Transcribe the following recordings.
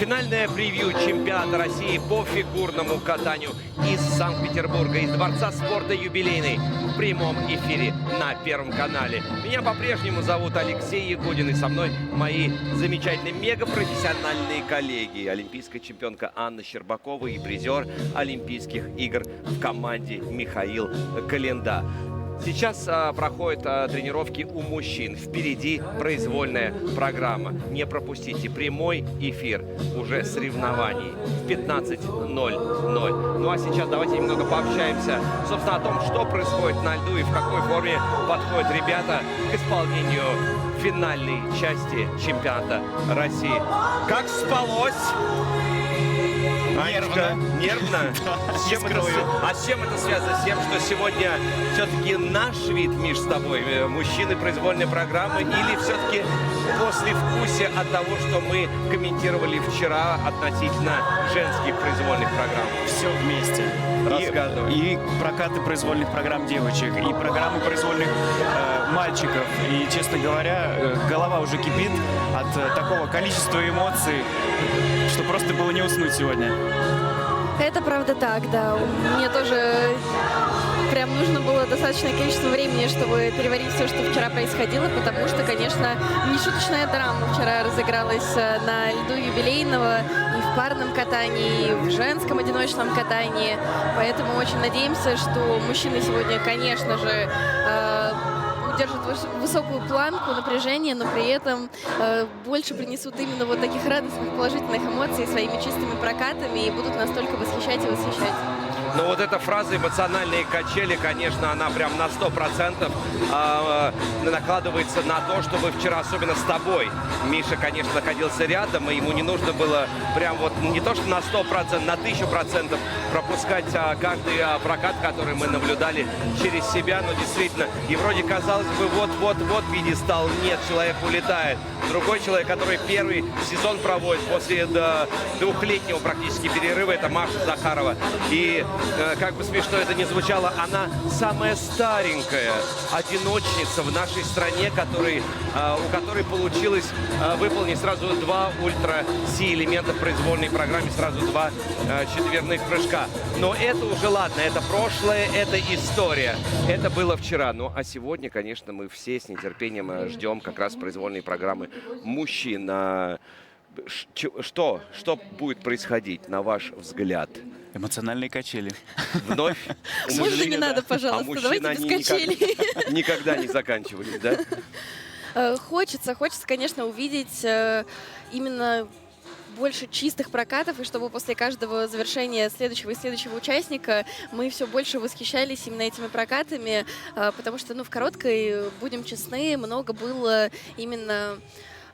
Финальное превью чемпионата России по фигурному катанию из Санкт-Петербурга, из Дворца спорта «Юбилейный» в прямом эфире на Первом канале. Меня по-прежнему зовут Алексей Ягудин, и со мной мои замечательные мегапрофессиональные коллеги. Олимпийская чемпионка Анна Щербакова и призер Олимпийских игр в команде Михаил Коленда. Сейчас проходят тренировки у мужчин. Впереди произвольная программа. Не пропустите прямой эфир уже соревнований в 15:00. Ну а сейчас давайте немного пообщаемся, собственно, о том, что происходит на льду и в какой форме подходят ребята к исполнению финальной части чемпионата России. Как спалось? Нервно. Нервно? С чем это связано? С тем, что сегодня все-таки наш вид, Миш, с тобой, мужчины произвольной программы, или все-таки послевкусие от того, что мы комментировали вчера относительно женских произвольных программ? Все вместе. И прокаты произвольных программ девочек, и программы произвольных мальчиков. И, честно говоря, голова уже кипит от такого количества эмоций, что просто было не уснуть сегодня. Это правда так, да. Мне тоже прям нужно было достаточное количество времени, чтобы переварить все, что вчера происходило, потому что, конечно, нешуточная драма вчера разыгралась на льду юбилейного и в парном катании, и в женском одиночном катании. Поэтому очень надеемся, что мужчины сегодня, конечно же, держат высокую планку напряжения, но при этом больше принесут именно вот таких радостных, положительных эмоций своими чистыми прокатами и будут настолько восхищать и восхищать. Ну вот эта фраза «эмоциональные качели», конечно, она прям на 100% накладывается на то, чтобы вчера, особенно с тобой, Миша, конечно, находился рядом, и ему не нужно было прям вот не то, что на 100%, на 1000% пропускать каждый прокат, который мы наблюдали через себя, но действительно, и вроде казалось бы, вот пьедестал, нет, человек улетает. Другой человек, который первый сезон проводит после двухлетнего практически перерыва, это Маша Захарова. И как бы смешно это ни звучало, она самая старенькая одиночница в нашей стране, у которой получилось выполнить сразу 2 ультра-си элемента в произвольной программе, сразу 2 четверных прыжка. Но это уже ладно, это прошлое, это история. Это было вчера. Ну а сегодня, конечно, мы все с нетерпением ждем как раз произвольной программы мужчин. Что будет происходить, на ваш взгляд? Эмоциональные качели. Вновь? Можно не надо, пожалуйста, давайте без качелей. Никогда не заканчивались, да? Хочется, конечно, увидеть именно больше чистых прокатов, и чтобы после каждого завершения следующего и следующего участника мы все больше восхищались именно этими прокатами, потому что, в короткой, будем честны, много было именно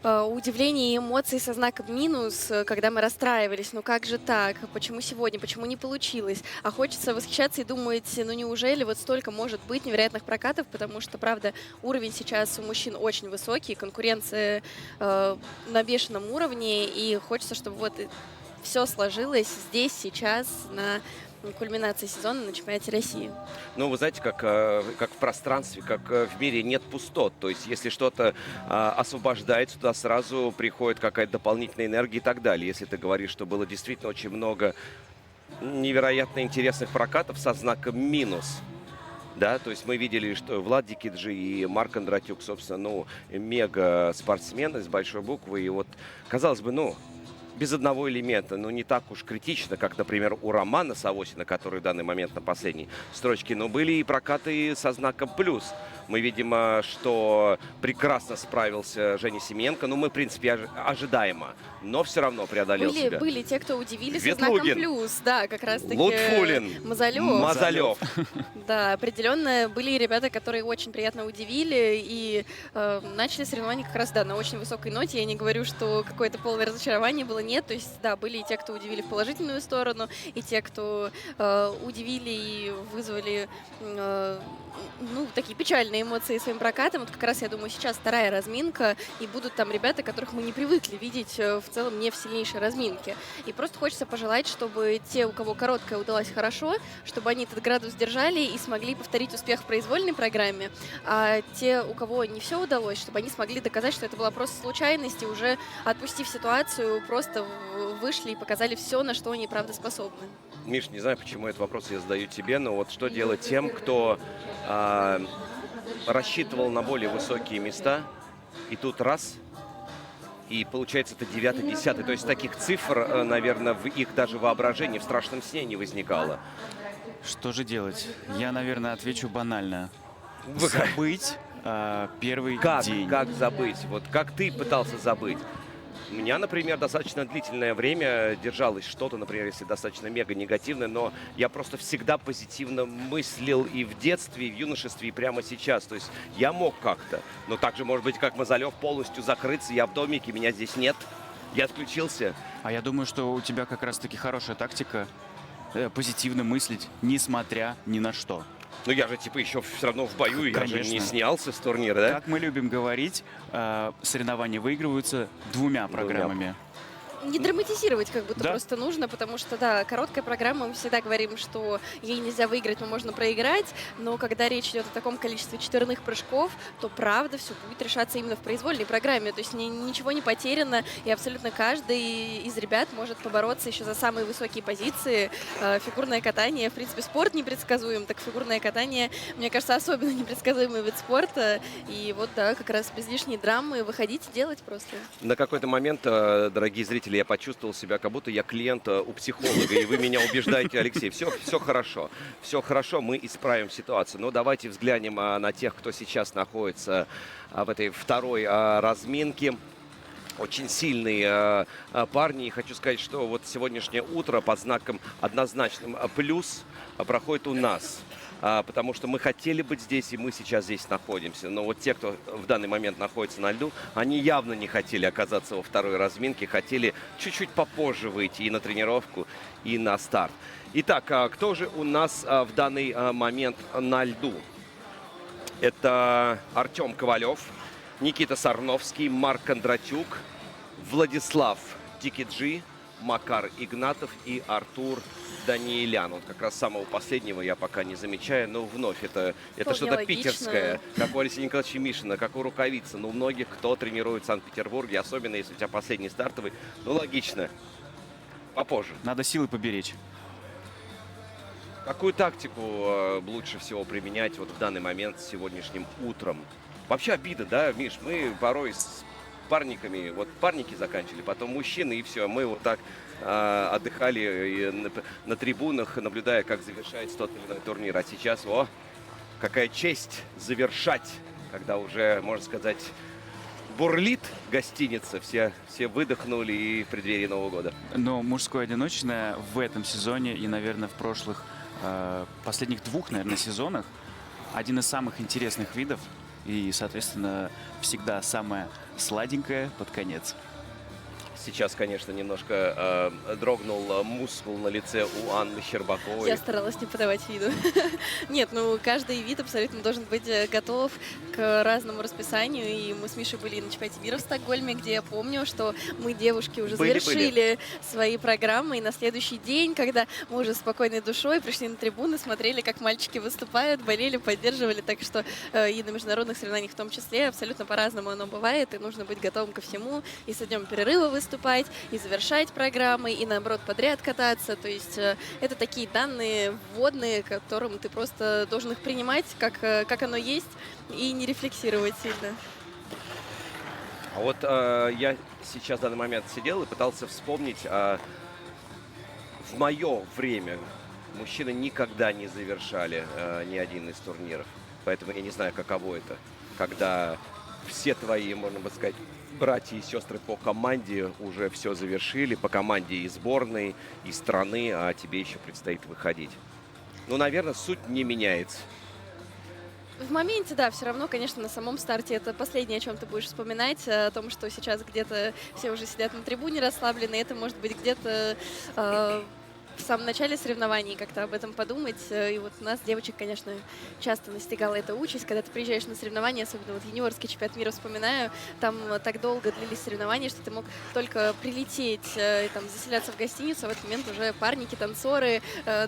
удивления и эмоций со знаком минус, когда мы расстраивались. Ну как же так? Почему сегодня? Почему не получилось? А хочется восхищаться и думать, неужели вот столько может быть невероятных прокатов, потому что, правда, уровень сейчас у мужчин очень высокий, конкуренция на бешеном уровне, и хочется, чтобы вот все сложилось здесь, сейчас, на кульминации сезона на чемпионате России. Ну, вы знаете, как в пространстве, как в мире нет пустот. То есть, если что-то освобождается, туда сразу приходит какая-то дополнительная энергия и так далее. Если ты говоришь, что было действительно очень много невероятно интересных прокатов со знаком минус. Да, то есть мы видели, что Влад Дикиджи и Марк Кондратюк, собственно, мега спортсмены с большой буквы. И вот, казалось бы, без одного элемента, не так уж критично, как, например, у Романа Савосина, который в данный момент на последней строчке, но были и прокаты со знаком плюс. Мы видим, что прекрасно справился Женя Семененко, мы, в принципе, ожидаемо, но все равно преодолел себя. Были те, кто удивили со знаком плюс, да, как раз-таки Лутфулин, Мазалев. Да, определенно были ребята, которые очень приятно удивили, и начали соревнования как раз, на очень высокой ноте. Я не говорю, что какое-то полное разочарование было, нет, то есть, да, были и те, кто удивили в положительную сторону, и те, кто удивили и вызвали такие печальные эмоции своим прокатом. Вот как раз, я думаю, сейчас вторая разминка, и будут там ребята, которых мы не привыкли видеть в целом не в сильнейшей разминке. И просто хочется пожелать, чтобы те, у кого короткая удалась хорошо, чтобы они этот градус держали и смогли повторить успех в произвольной программе, а те, у кого не все удалось, чтобы они смогли доказать, что это была просто случайность, и уже отпустив ситуацию, просто просто вышли и показали все, на что они правда способны. Миш, не знаю, почему этот вопрос я задаю тебе, но вот что делать тем, кто а, рассчитывал на более высокие места, и тут раз, и получается это 9-й, 10-й. То есть таких цифр, наверное, в их даже воображении, в страшном сне не возникало. Что же делать? Я, наверное, отвечу банально. Вы- Забыть первый Как? день. Как забыть? Вот как ты пытался забыть? У меня, например, достаточно длительное время держалось что-то, например, если достаточно мега негативное, но я просто всегда позитивно мыслил и в детстве, и в юношестве, и прямо сейчас. То есть я мог как-то, но также, может быть, как Мазалев, полностью закрыться, я в домике, меня здесь нет, я отключился. А я думаю, что у тебя как раз-таки хорошая тактика позитивно мыслить, несмотря ни на что. Но я же, типа, еще все равно в бою, я же не Конечно. снялся с турнира, да? Как мы любим говорить, соревнования выигрываются двумя программами. Не драматизировать как будто Да. просто нужно, потому что, да, короткая программа, мы всегда говорим, что ей нельзя выиграть, но можно проиграть, но когда речь идет о таком количестве четверных прыжков, то правда все будет решаться именно в произвольной программе, то есть ничего не потеряно, и абсолютно каждый из ребят может побороться еще за самые высокие позиции. Фигурное катание, в принципе, спорт непредсказуем, так фигурное катание, мне кажется, особенно непредсказуемый вид спорта, и вот, да, как раз без лишней драмы выходить и делать просто. На какой-то момент, дорогие зрители, я почувствовал себя, как будто я клиент у психолога, и вы меня убеждаете, Алексей, все хорошо, мы исправим ситуацию. Но давайте взглянем на тех, кто сейчас находится в этой второй разминке. Очень сильные парни, и хочу сказать, что вот сегодняшнее утро под знаком однозначным плюс проходит у нас. Потому что мы хотели быть здесь, и мы сейчас здесь находимся. Но вот те, кто в данный момент находится на льду, они явно не хотели оказаться во второй разминке, хотели чуть-чуть попозже выйти и на тренировку, и на старт. Итак, кто же у нас в данный момент на льду? Это Артем Ковалев, Никита Сарновский, Марк Кондратюк, Владислав Дикиджи, Макар Игнатов и Артур Даниэлян. Вот как раз самого последнего я пока не замечаю, но вновь это что-то логично. питерское, как у Алексея Николаевича Мишина, как у Рукавицы. Ну, у многих, кто тренирует в Санкт-Петербурге, особенно если у тебя последний стартовый, ну, логично, попозже. Надо силы поберечь. Какую тактику лучше всего применять вот в данный момент с сегодняшним утром? Вообще обида, да, Миш? Мы порой с парниками, вот парники заканчивали, потом мужчины, и все. Мы вот так отдыхали на трибунах, наблюдая, как завершается тот или иной турнир. А сейчас, какая честь завершать, когда уже, можно сказать, бурлит гостиница. Все выдохнули и в преддверии Нового года. Но мужское одиночное в этом сезоне и, наверное, в прошлых, последних двух, наверное, сезонах один из самых интересных видов и, соответственно, всегда самое сладенькое под конец. Сейчас, конечно, немножко дрогнул мускул на лице у Анны Щербаковой. Я старалась не подавать виду. Нет, ну каждый вид абсолютно должен быть готов к разному расписанию. И мы с Мишей были на чемпионате мира в Стокгольме, где я помню, что мы, девушки, уже завершили свои программы. И на следующий день, когда мы уже спокойной душой пришли на трибуны, смотрели, как мальчики выступают, болели, поддерживали. Так что и на международных соревнованиях в том числе абсолютно по-разному оно бывает. И нужно быть готовым ко всему. И с днем перерыва выступать, и завершать программы, и наоборот подряд кататься. То есть это такие данные вводные, которым ты просто должен их принимать, как оно есть, и не рефлексировать сильно. А вот я сейчас в данный момент сидел и пытался вспомнить, в мое время мужчины никогда не завершали ни один из турниров. Поэтому я не знаю, каково это, когда все твои, можно бы сказать, братья и сестры по команде уже все завершили, по команде и сборной, и страны, а тебе еще предстоит выходить. Ну, наверное, суть не меняется. В моменте, да, все равно, конечно, на самом старте это последнее, о чем ты будешь вспоминать, о том, что сейчас где-то все уже сидят на трибуне расслаблены, это может быть где-то в самом начале соревнований как-то об этом подумать. И вот у нас, девочек, конечно, часто настигала эта участь, когда ты приезжаешь на соревнования, особенно вот юниорский чемпионат мира вспоминаю, там так долго длились соревнования, что ты мог только прилететь и там заселяться в гостиницу, а в этот момент уже парники, танцоры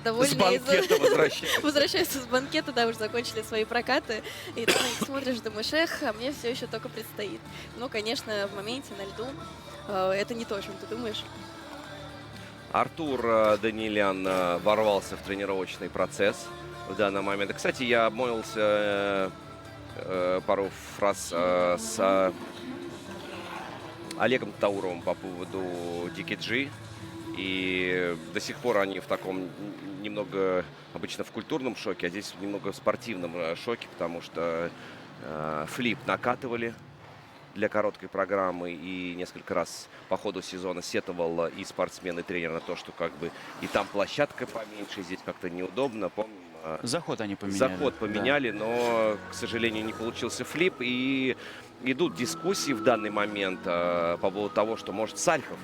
довольные. С банкета возвращаются с банкета, да, уже закончили свои прокаты, и ты на них смотришь, думаешь, а мне все еще только предстоит. Ну, конечно, в моменте на льду это не то, о чем ты думаешь. Артур Данилян ворвался в тренировочный процесс в данный момент. И, кстати, я обмолвился пару фраз с Олегом Тауровым по поводу DKG. И до сих пор они в таком немного, обычно в культурном шоке, а здесь немного в спортивном шоке, потому что флип накатывали для короткой программы, и несколько раз по ходу сезона сетовал и спортсмен, и тренер на то, что как бы и там площадка поменьше, здесь как-то неудобно. Помним, Заход они поменяли. заход поменяли, но, к сожалению, не получился флип. И идут дискуссии в данный момент по поводу того, что может Сальхов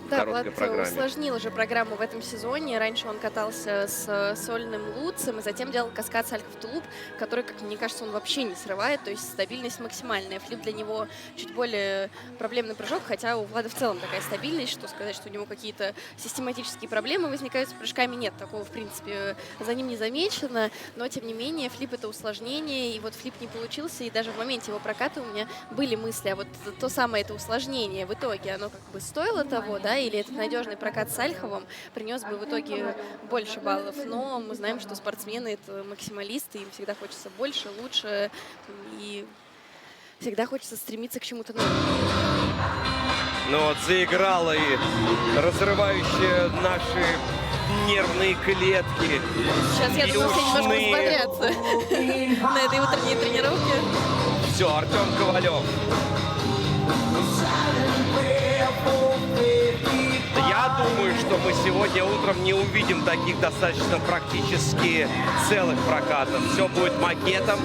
в Да, короткой Влад программе. усложнил уже программу в этом сезоне. Раньше он катался с сольным луцем и затем делал каскад Сальхов-Тулуп, который, как мне кажется, он вообще не срывает, то есть стабильность максимальная. Флип для него чуть более проблемный прыжок, хотя у Влада в целом такая стабильность, что сказать, что у него какие-то систематические проблемы возникают с прыжками, нет, такого, в принципе, за ним не замечено, но, тем не менее, флип — это усложнение, и вот флип не получился, и даже в моменте его проката у меня были мысли, а вот то самое это усложнение в итоге, оно как бы стоило того, да, или этот надежный прокат с Сальховым принес бы в итоге больше баллов. Но мы знаем, что спортсмены — это максималисты, им всегда хочется больше, лучше, и всегда хочется стремиться к чему-то новому. Ну вот заиграла и разрывающая наши нервные клетки. Сейчас, я думаю, все немножко Южные. взбодрятся на этой утренней тренировке. Все, Артем Ковалев. Я думаю, что мы сегодня утром не увидим таких достаточно практически целых прокатов. Все будет макетом.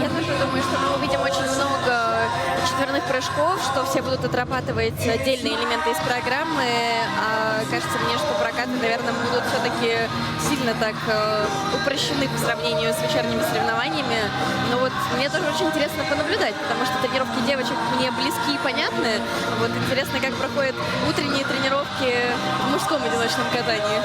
Я тоже думаю, что мы увидим очень много четверных прыжков, что все будут отрабатывать отдельные элементы из программы. А кажется мне, что прокаты, наверное, будут все-таки сильно так упрощены по сравнению с вечерними соревнованиями. Но вот мне тоже очень интересно понаблюдать, потому что тренировки девочек мне близки и понятны. Вот интересно, как проходят утренние тренировки в мужском одиночном катании.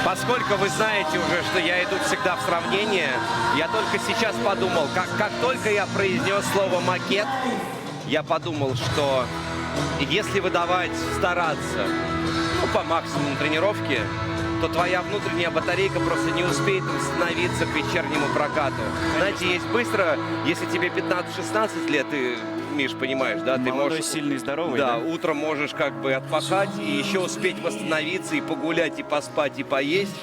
Поскольку вы знаете уже, что я иду всегда в сравнение, я только сейчас подумал, как только я произнес слово «макет», я подумал, что если выдавать, стараться по максимуму тренировки, то твоя внутренняя батарейка просто не успеет восстановиться к вечернему прокату. Знаете, есть быстро, если тебе 15-16 лет, ты, Миш, понимаешь, да? Ты Молодой, можешь, сильный, здоровый. да, утром можешь как бы отпахать и еще успеть восстановиться, и погулять, и поспать, и поесть.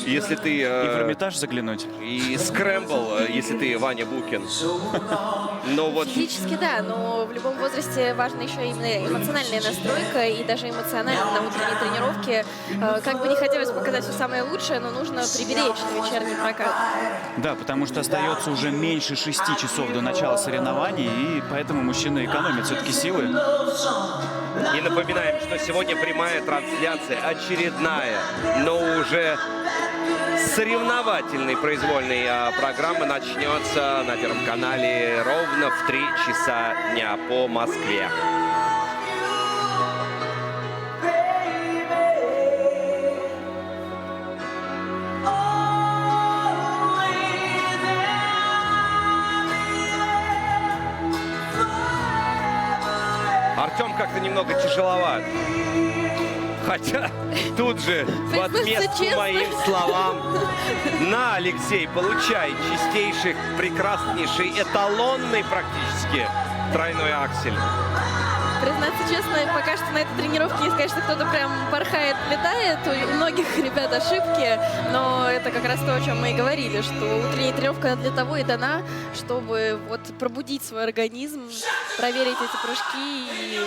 Если ты... И в Эрмитаж заглянуть. И скрэмбл, если ты Ваня Букин. Но вот... Физически, да, но в любом возрасте важна еще именно эмоциональная настройка, и даже эмоционально на утренней тренировке. Как бы не хотелось показать все самое лучшее, но нужно приберечь на вечерний прокат. Да, потому что остается уже меньше 6 часов до начала соревнований, и поэтому мужчины экономят все-таки силы. И напоминаем, что сегодня прямая трансляция, очередная, но уже соревновательной произвольной программы начнется на Первом канале ровно в 3 часа дня по Москве. Артем как-то немного тяжеловат. Хотя тут же в отместку честно. моим словам: на, Алексей, получай чистейший, прекраснейший, эталонный практически тройной аксель. Признаться честно, пока что на этой тренировке не сказать, что кто-то прям порхает, летает. У многих ребят ошибки, но это как раз то, о чем мы и говорили, что утренняя тренировка для того и дана, чтобы вот пробудить свой организм, проверить эти прыжки. И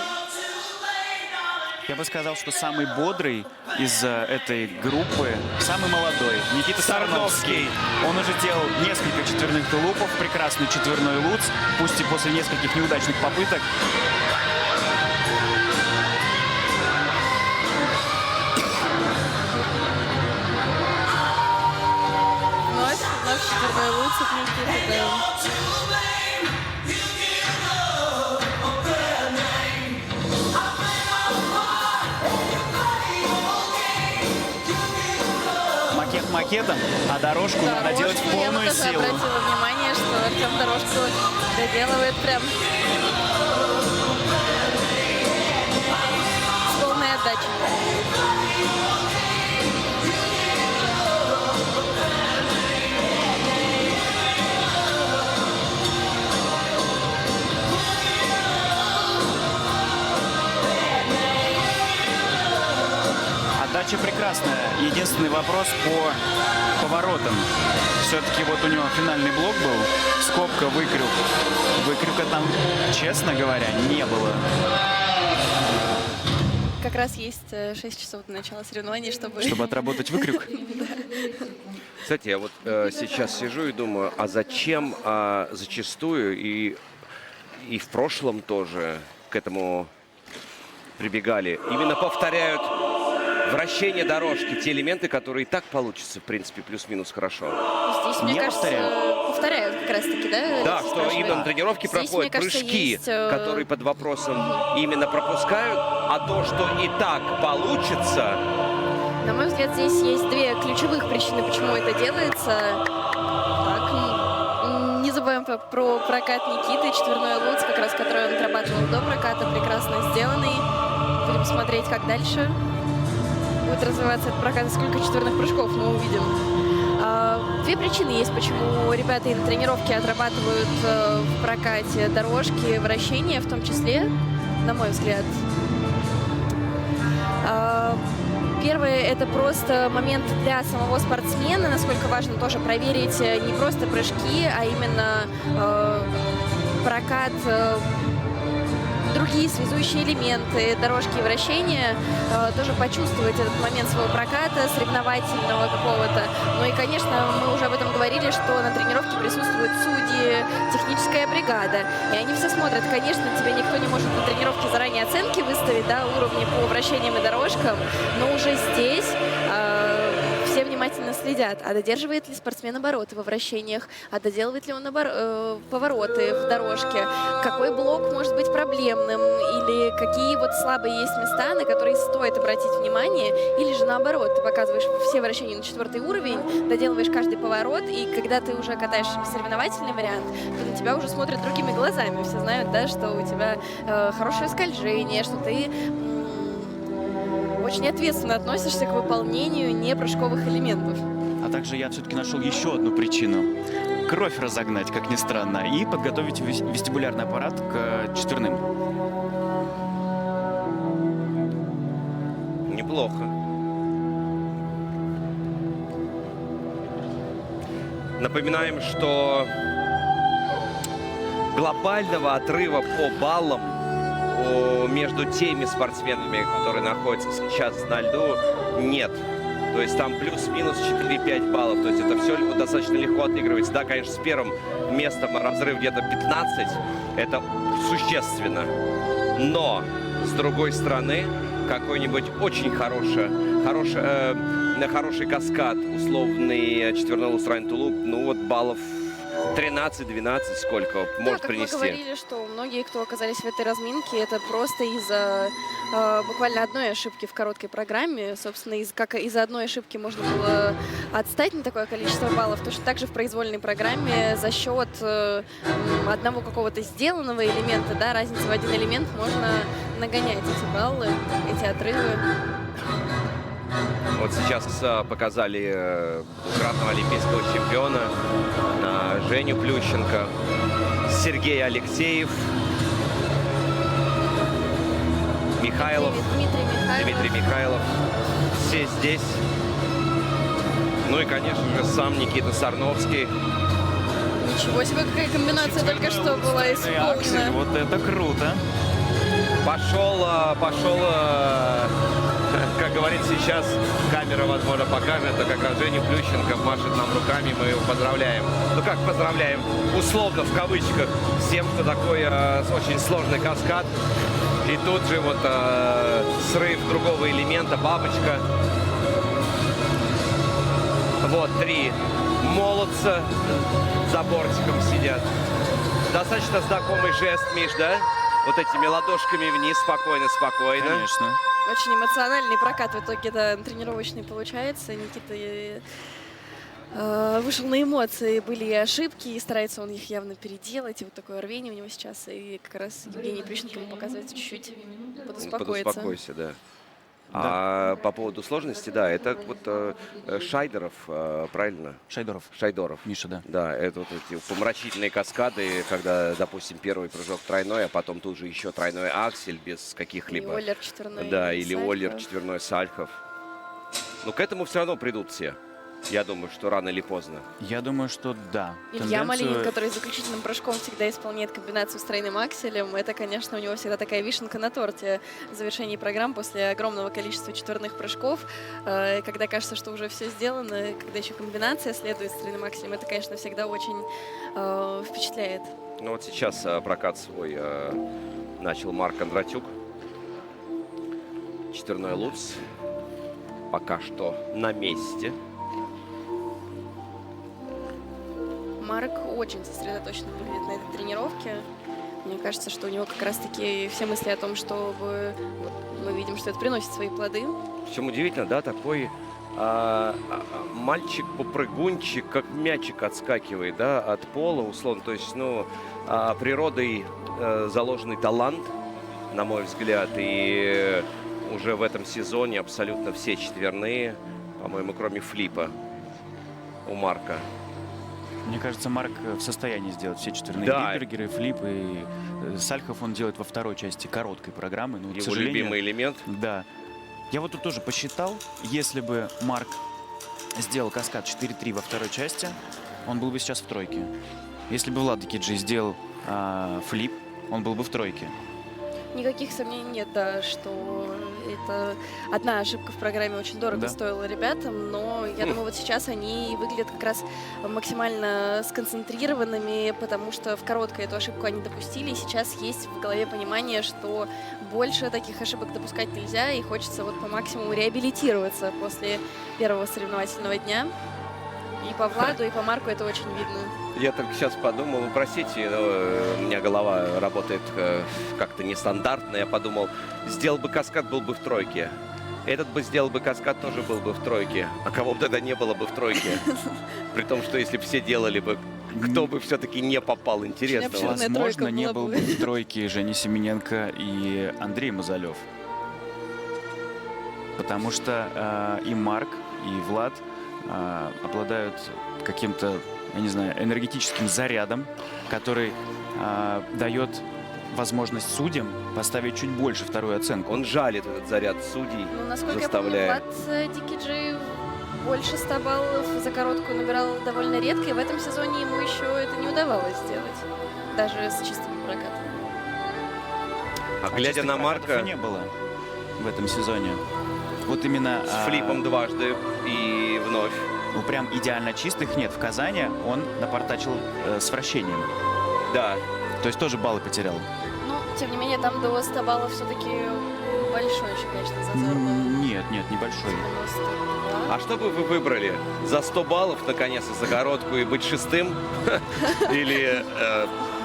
Я бы сказал, что самый бодрый из этой группы, самый молодой, Никита Сарновский. Он уже делал несколько четверных тулупов, прекрасный четверной луц, пусть и после нескольких неудачных попыток. вновь четверной луц от Никиты, да. паркетом, а дорожку надо делать в Дорожку я полную тоже силу. обратила внимание, что Артем дорожку доделывает прям с полной отдачей. Отдача прекрасная. Единственный вопрос по поворотам. Все-таки вот у него финальный блок был. Скобка, выкрюк. Выкрюка там, честно говоря, не было. Как раз есть 6 часов до начала соревнований, чтобы... Чтобы отработать выкрюк. Кстати, я вот сейчас сижу и думаю, а зачем зачастую и в прошлом тоже к этому прибегали? Именно повторяют вращение дорожки, те элементы, которые и так получатся, в принципе, плюс-минус хорошо. Здесь, мне Не кажется, повторяют как раз-таки, да? Да, что спрашивают? именно на тренировке Здесь, проходят мне кажется, прыжки, есть, которые под вопросом именно пропускают, а то, что и так получится, На мой взгляд, здесь есть две ключевых причины, почему это делается. Так, не забываем про прокат Никиты, четверной луц, как раз который он отрабатывал до проката, прекрасно сделанный. Будем смотреть, как дальше будет развиваться этот прокат, и сколько четверных прыжков мы увидим. Две причины есть, почему ребята и на тренировке отрабатывают в прокате дорожки, вращения в том числе, на мой взгляд. Первое – это просто момент для самого спортсмена, насколько важно тоже проверить не просто прыжки, а именно прокат, другие связующие элементы, дорожки и вращения, тоже почувствовать этот момент своего проката, соревновательного какого-то. Ну и, конечно, мы уже об этом говорили, что на тренировке присутствуют судьи, техническая бригада. И они все смотрят. Конечно, тебе никто не может на тренировке заранее оценки выставить, да, уровни по вращениям и дорожкам, но уже здесь все внимательно следят, а додерживает ли спортсмен обороты во вращениях, а доделывает ли он повороты в дорожке, какой блок может быть проблемным, или какие вот слабые есть места, на которые стоит обратить внимание, или же наоборот, ты показываешь все вращения на 4-й уровень, доделываешь каждый поворот, и когда ты уже катаешь соревновательный вариант, то на тебя уже смотрят другими глазами, все знают, да, что у тебя хорошее скольжение, что ты очень ответственно относишься к выполнению непрыжковых элементов. А также я все-таки нашел еще одну причину. Кровь разогнать, как ни странно, и подготовить вестибулярный аппарат к четверным. неплохо. Напоминаем, что глобального отрыва по баллам между теми спортсменами, которые находятся сейчас на льду, нет. То есть там плюс-минус 4-5 баллов. То есть это все достаточно легко отыгрывается. Да, конечно, с первым местом разрыв где-то 15. Это существенно. Но, с другой стороны, какой-нибудь очень хороший каскад, условный четверной лустрайн тулуп, ну вот баллов 13-12 сколько может принести. Мы говорили, что многие, кто оказались в этой разминке, это просто из-за буквально одной ошибки в короткой программе. Собственно, как из-за одной ошибки можно было отстать на такое количество баллов. Точно так же в произвольной программе за счет одного какого-то сделанного элемента, да, разницы в один элемент, можно нагонять эти баллы, эти отрывы. Вот сейчас показали двукратного олимпийского чемпиона Женю Плющенко, Сергей Алексеев, Михайлов, Дмитрий Михайлов. Все здесь. Ну и, конечно же, сам Никита Сарновский. Ничего себе, какая комбинация только что была исполнена. Аксель, вот это круто. Пошел, как говорит сейчас, камера, возможно, покажет, это как раз Женя Плющенко машет нам руками, мы его поздравляем. Ну как поздравляем, условно, в кавычках, с тем, что такой очень сложный каскад. И тут же вот срыв другого элемента, бабочка. Вот 3 молодца за бортиком сидят. Достаточно знакомый жест, Миш, да? Вот этими ладошками вниз, спокойно. Конечно. Очень эмоциональный прокат в итоге, да, тренировочный получается. Никита вышел на эмоции, были и ошибки, и старается он их явно переделать, и вот такое рвение у него сейчас, и как раз Евгений Плющенко ему показывает чуть-чуть подуспокоиться. Подуспокойся, да. А по поводу сложности, да, это вот Шайдеров, правильно? Шайдоров. Шайдоров. Миша, да. Да, это вот эти помрачительные каскады, когда, допустим, первый прыжок тройной, а потом тут же еще тройной аксель без каких-либо... Или Оллер четверной. Да, или Сальхов. Оллер четверной Сальхов. Но к этому все равно придут все. Я думаю, что рано или поздно. Я думаю, что да. Илья Малинин, который заключительным прыжком всегда исполняет комбинацию с тройным акселем, это, конечно, у него всегда такая вишенка на торте в завершении программ после огромного количества четверных прыжков, когда кажется, что уже все сделано, когда еще комбинация следует с тройным акселем, это, конечно, всегда очень впечатляет. Ну вот сейчас прокат свой начал Марк Кондратюк. Четверной Луц пока что на месте. Марк очень сосредоточенно выглядит на этой тренировке. Мне кажется, что у него как раз-таки все мысли о том, чтобы вот, мы видим, что это приносит свои плоды. Причем удивительно, да, такой мальчик-попрыгунчик, как мячик отскакивает, да, от пола, условно. То есть, ну, природой заложенный талант, на мой взгляд, и уже в этом сезоне абсолютно все четверные, по-моему, кроме флипа у Марка. Мне кажется, Марк в состоянии сделать все четверные Да. Ридбергеры, флипы. И Сальхов он делает во второй части короткой программы. Но, к Его сожалению, любимый элемент. Да. Я вот тут тоже посчитал, если бы Марк сделал каскад 4-3 во второй части, он был бы сейчас в тройке. Если бы Влад Дикиджи сделал флип, он был бы в тройке. Никаких сомнений нет, да, что это одна ошибка в программе очень дорого Да. стоила ребятам, но я думаю, вот сейчас они выглядят как раз максимально сконцентрированными, потому что в короткой эту ошибку они допустили, и сейчас есть в голове понимание, что больше таких ошибок допускать нельзя, и хочется вот по максимуму реабилитироваться после первого соревновательного дня. И по Владу, и по Марку это очень видно. Я только сейчас подумал, вы простите, но у меня голова работает как-то нестандартно. Я подумал, сделал бы каскад, был бы в тройке. Этот бы сделал бы каскад, тоже был бы в тройке. А кого бы тогда не было бы в тройке? При том, что если бы все делали бы, кто бы все-таки не попал, интересно. Абсолютно. Черная Возможно, тройка не была был бы. бы в тройке Женя Семененко и Андрей Мазалев. Потому что и Марк, и Влад обладают каким-то, я не знаю, энергетическим зарядом, который дает возможность судьям поставить чуть больше вторую оценку. Он жалит этот заряд судей, Ну, насколько заставляя. я помню, Влад Дикиджи больше 100 баллов за короткую набирал довольно редко, и в этом сезоне ему еще это не удавалось сделать, даже с чистыми прокатами. А глядя чистых на прокатов Марка и не было в этом сезоне. Вот именно с флипом дважды и вновь. ну, прям идеально чистых нет. В Казани он напортачил с вращением. Да, То есть тоже баллы потерял. Ну, тем не менее, там до 100 баллов все-таки большой еще, конечно, зазор был. Нет, небольшой. 92. а что бы вы выбрали? За 100 баллов, наконец-то, за короткую и быть шестым? Или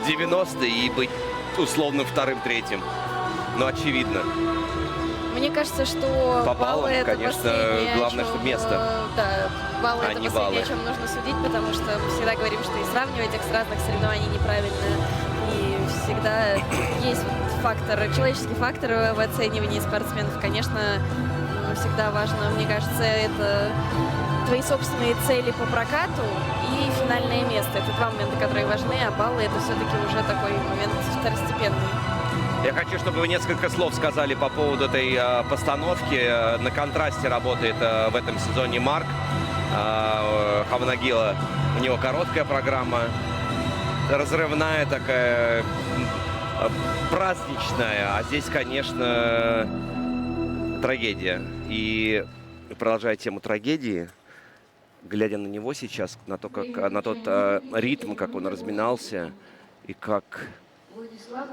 90 и быть условно вторым, третьим? Ну, очевидно. Мне кажется, что По баллы баллам, это конечно, последнее, о главное, чем, что место. Да, баллы А это не последнее, баллы. о чем нужно судить, потому что мы всегда говорим, что и сравнивать их с разных соревнований неправильно. И всегда есть вот фактор, человеческий фактор в оценивании спортсменов. Конечно, всегда важно, мне кажется, это твои собственные цели по прокату и финальное место. Это два момента, которые важны, а баллы это все-таки уже такой момент второстепенный. Я хочу, чтобы вы несколько слов сказали по поводу этой постановки. На контрасте работает в этом сезоне Марк Хавнагила. У него короткая программа, разрывная такая, праздничная. А здесь, конечно, трагедия. И продолжая тему трагедии, глядя на него сейчас, на то, как, на тот ритм, как он разминался, и как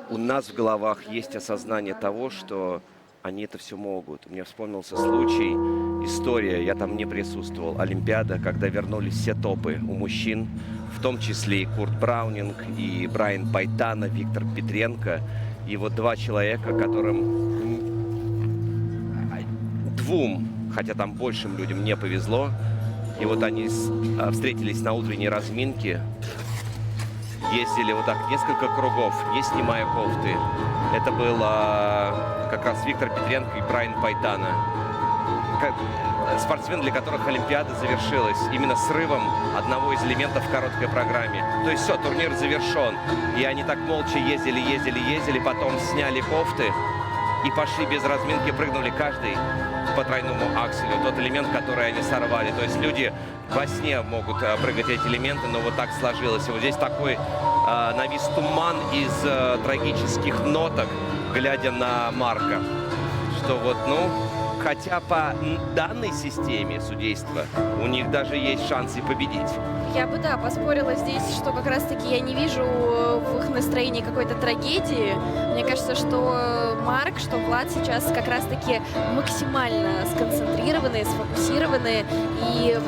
у нас в головах есть осознание того, что они это все могут. Мне вспомнился случай, история, я там не присутствовал, Олимпиада, когда вернулись все топы у мужчин, в том числе и Курт Браунинг, и Брайан Пайтана, Виктор Петренко. И вот два человека, которым двум, хотя там большим людям не повезло, И вот они встретились на утренней разминке. Ездили вот так несколько кругов, не снимая кофты. Это был как раз Виктор Петренко и Брайан Пайтана. Спортсмены, для которых Олимпиада завершилась именно срывом одного из элементов в короткой программе. То есть все, турнир завершен. И они так молча ездили, потом сняли кофты и пошли без разминки, прыгнули каждый по тройному акселю. Тот элемент, который они сорвали. То есть люди во сне могут прыгать эти элементы, но вот так сложилось. И вот здесь такой навис туман из трагических ноток, глядя на Марка. Что вот, ну, хотя по данной системе судейства у них даже есть шансы победить. Я бы, да, поспорила здесь, что как раз-таки я не вижу в их настроении какой-то трагедии. Мне кажется, что Марк, что Влад сейчас как раз-таки максимально сконцентрированы, сфокусированы и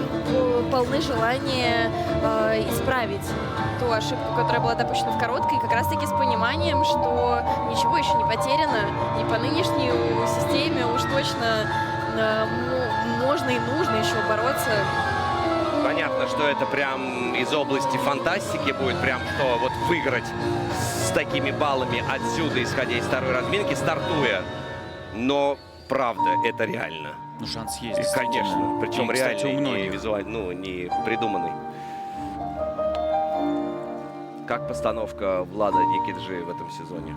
полны желания исправить ту ошибку, которая была допущена в короткой, как раз-таки с пониманием, что ничего еще не потеряно, и по нынешней системе уж точно можно и нужно еще бороться. Понятно, что это прям из области фантастики будет, прям что вот выиграть с такими баллами отсюда, исходя из второй разминки, стартуя. Но правда, это реально. Ну, шанс есть. И, конечно, причем и, кстати, реальный, у не многих. визуальный, ну, не придуманный. Как постановка Влада Никиджи в этом сезоне?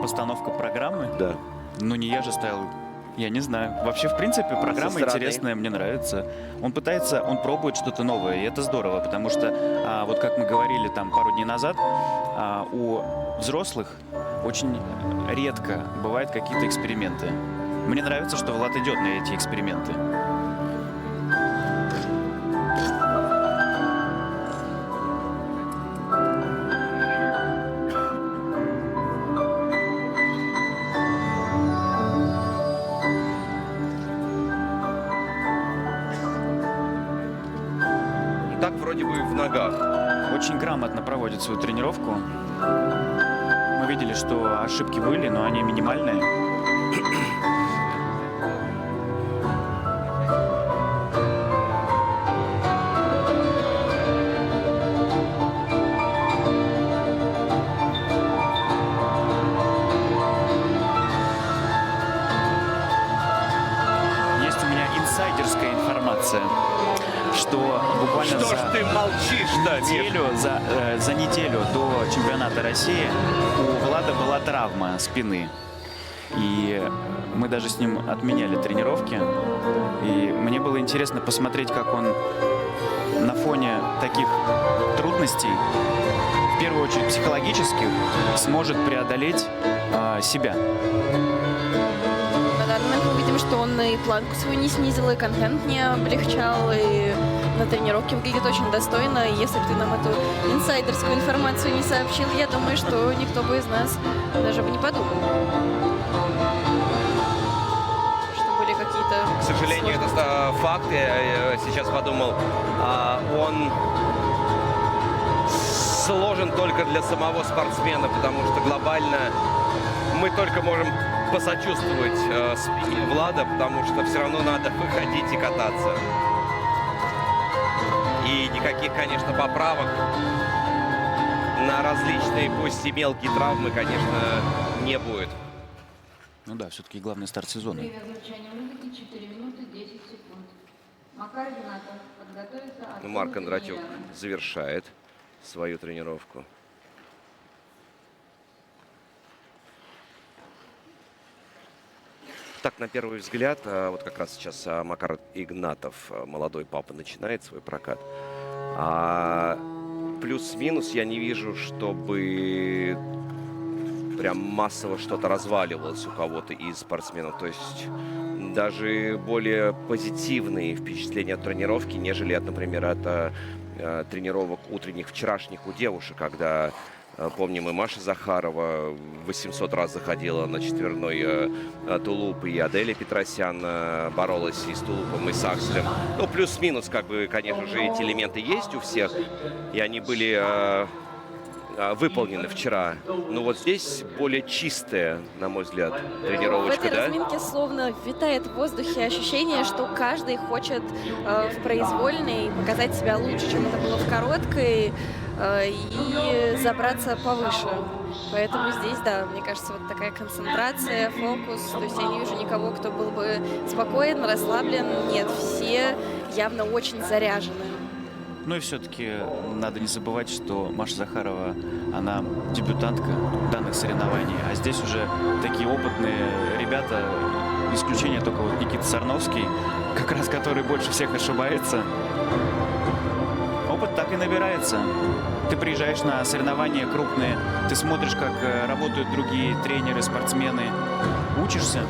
Постановка программы? Да. Ну, не я же ставил. Я не знаю. Вообще, в принципе, программа стороны? интересная, мне нравится. Он пытается, он пробует что-то новое, и это здорово, потому что, вот как мы говорили там пару дней назад, у взрослых очень редко бывают какие-то эксперименты. Мне нравится, что Влад идет на эти эксперименты. Так вроде бы в ногах. Очень грамотно проводит свою тренировку. Мы видели, что ошибки были, но они минимальные. Есть у меня инсайдерская информация, что буквально Что ж ты молчишь-то, Миш? за неделю до чемпионата России у Влада была травма спины. И мы даже с ним отменяли тренировки. И мне было интересно посмотреть, как он на фоне таких трудностей, в первую очередь психологических, сможет преодолеть себя. На данный момент мы видим, что он и планку свою не снизил, и контент не облегчал, и на тренировке выглядит очень достойно. И если бы ты нам эту инсайдерскую информацию не сообщил, я думаю, что никто бы из нас даже бы не подумал, что были какие-то... К сожалению, это факт. Я сейчас подумал, он сложен только для самого спортсмена, потому что глобально мы только можем посочувствовать спине Влада, потому что все равно надо выходить и кататься. И никаких, конечно, поправок на различные, пусть и мелкие травмы, конечно, не будет. Ну да, все-таки главный старт сезона. Время завершения музыки 4 минуты 10 секунд. Макар Геннадьев подготовится от Марк Кондратюк тренера. завершает свою тренировку. Так, на первый взгляд, вот как раз сейчас Макар Игнатов, молодой папа, начинает свой прокат. Плюс-минус я не вижу, чтобы прям массово что-то разваливалось у кого-то из спортсменов. То есть даже более позитивные впечатления от тренировки, нежели, например, от тренировок утренних вчерашних у девушек, когда, помним, и Маша Захарова 800 раз заходила на четверной тулуп, и Аделя Петросян боролась и с тулупом, и с акселем. Ну, плюс-минус, как бы, конечно же, эти элементы есть у всех, и они были выполнены вчера. Но вот здесь более чистая, на мой взгляд, В тренировочка, этой да? разминке словно витает в воздухе ощущение, что каждый хочет в произвольной показать себя лучше, чем это было в короткой, и забраться повыше. Поэтому здесь, да, мне кажется, вот такая концентрация, фокус. То есть я не вижу никого, кто был бы спокоен, расслаблен. Нет, все явно очень заряжены. Ну и все-таки надо не забывать, что Маша Захарова, она дебютантка данных соревнований. А здесь уже такие опытные ребята, исключение только вот Никита Сарновский, как раз который больше всех ошибается. Опыт так и набирается. Ты приезжаешь на соревнования крупные, ты смотришь, как работают другие тренеры, спортсмены, учишься,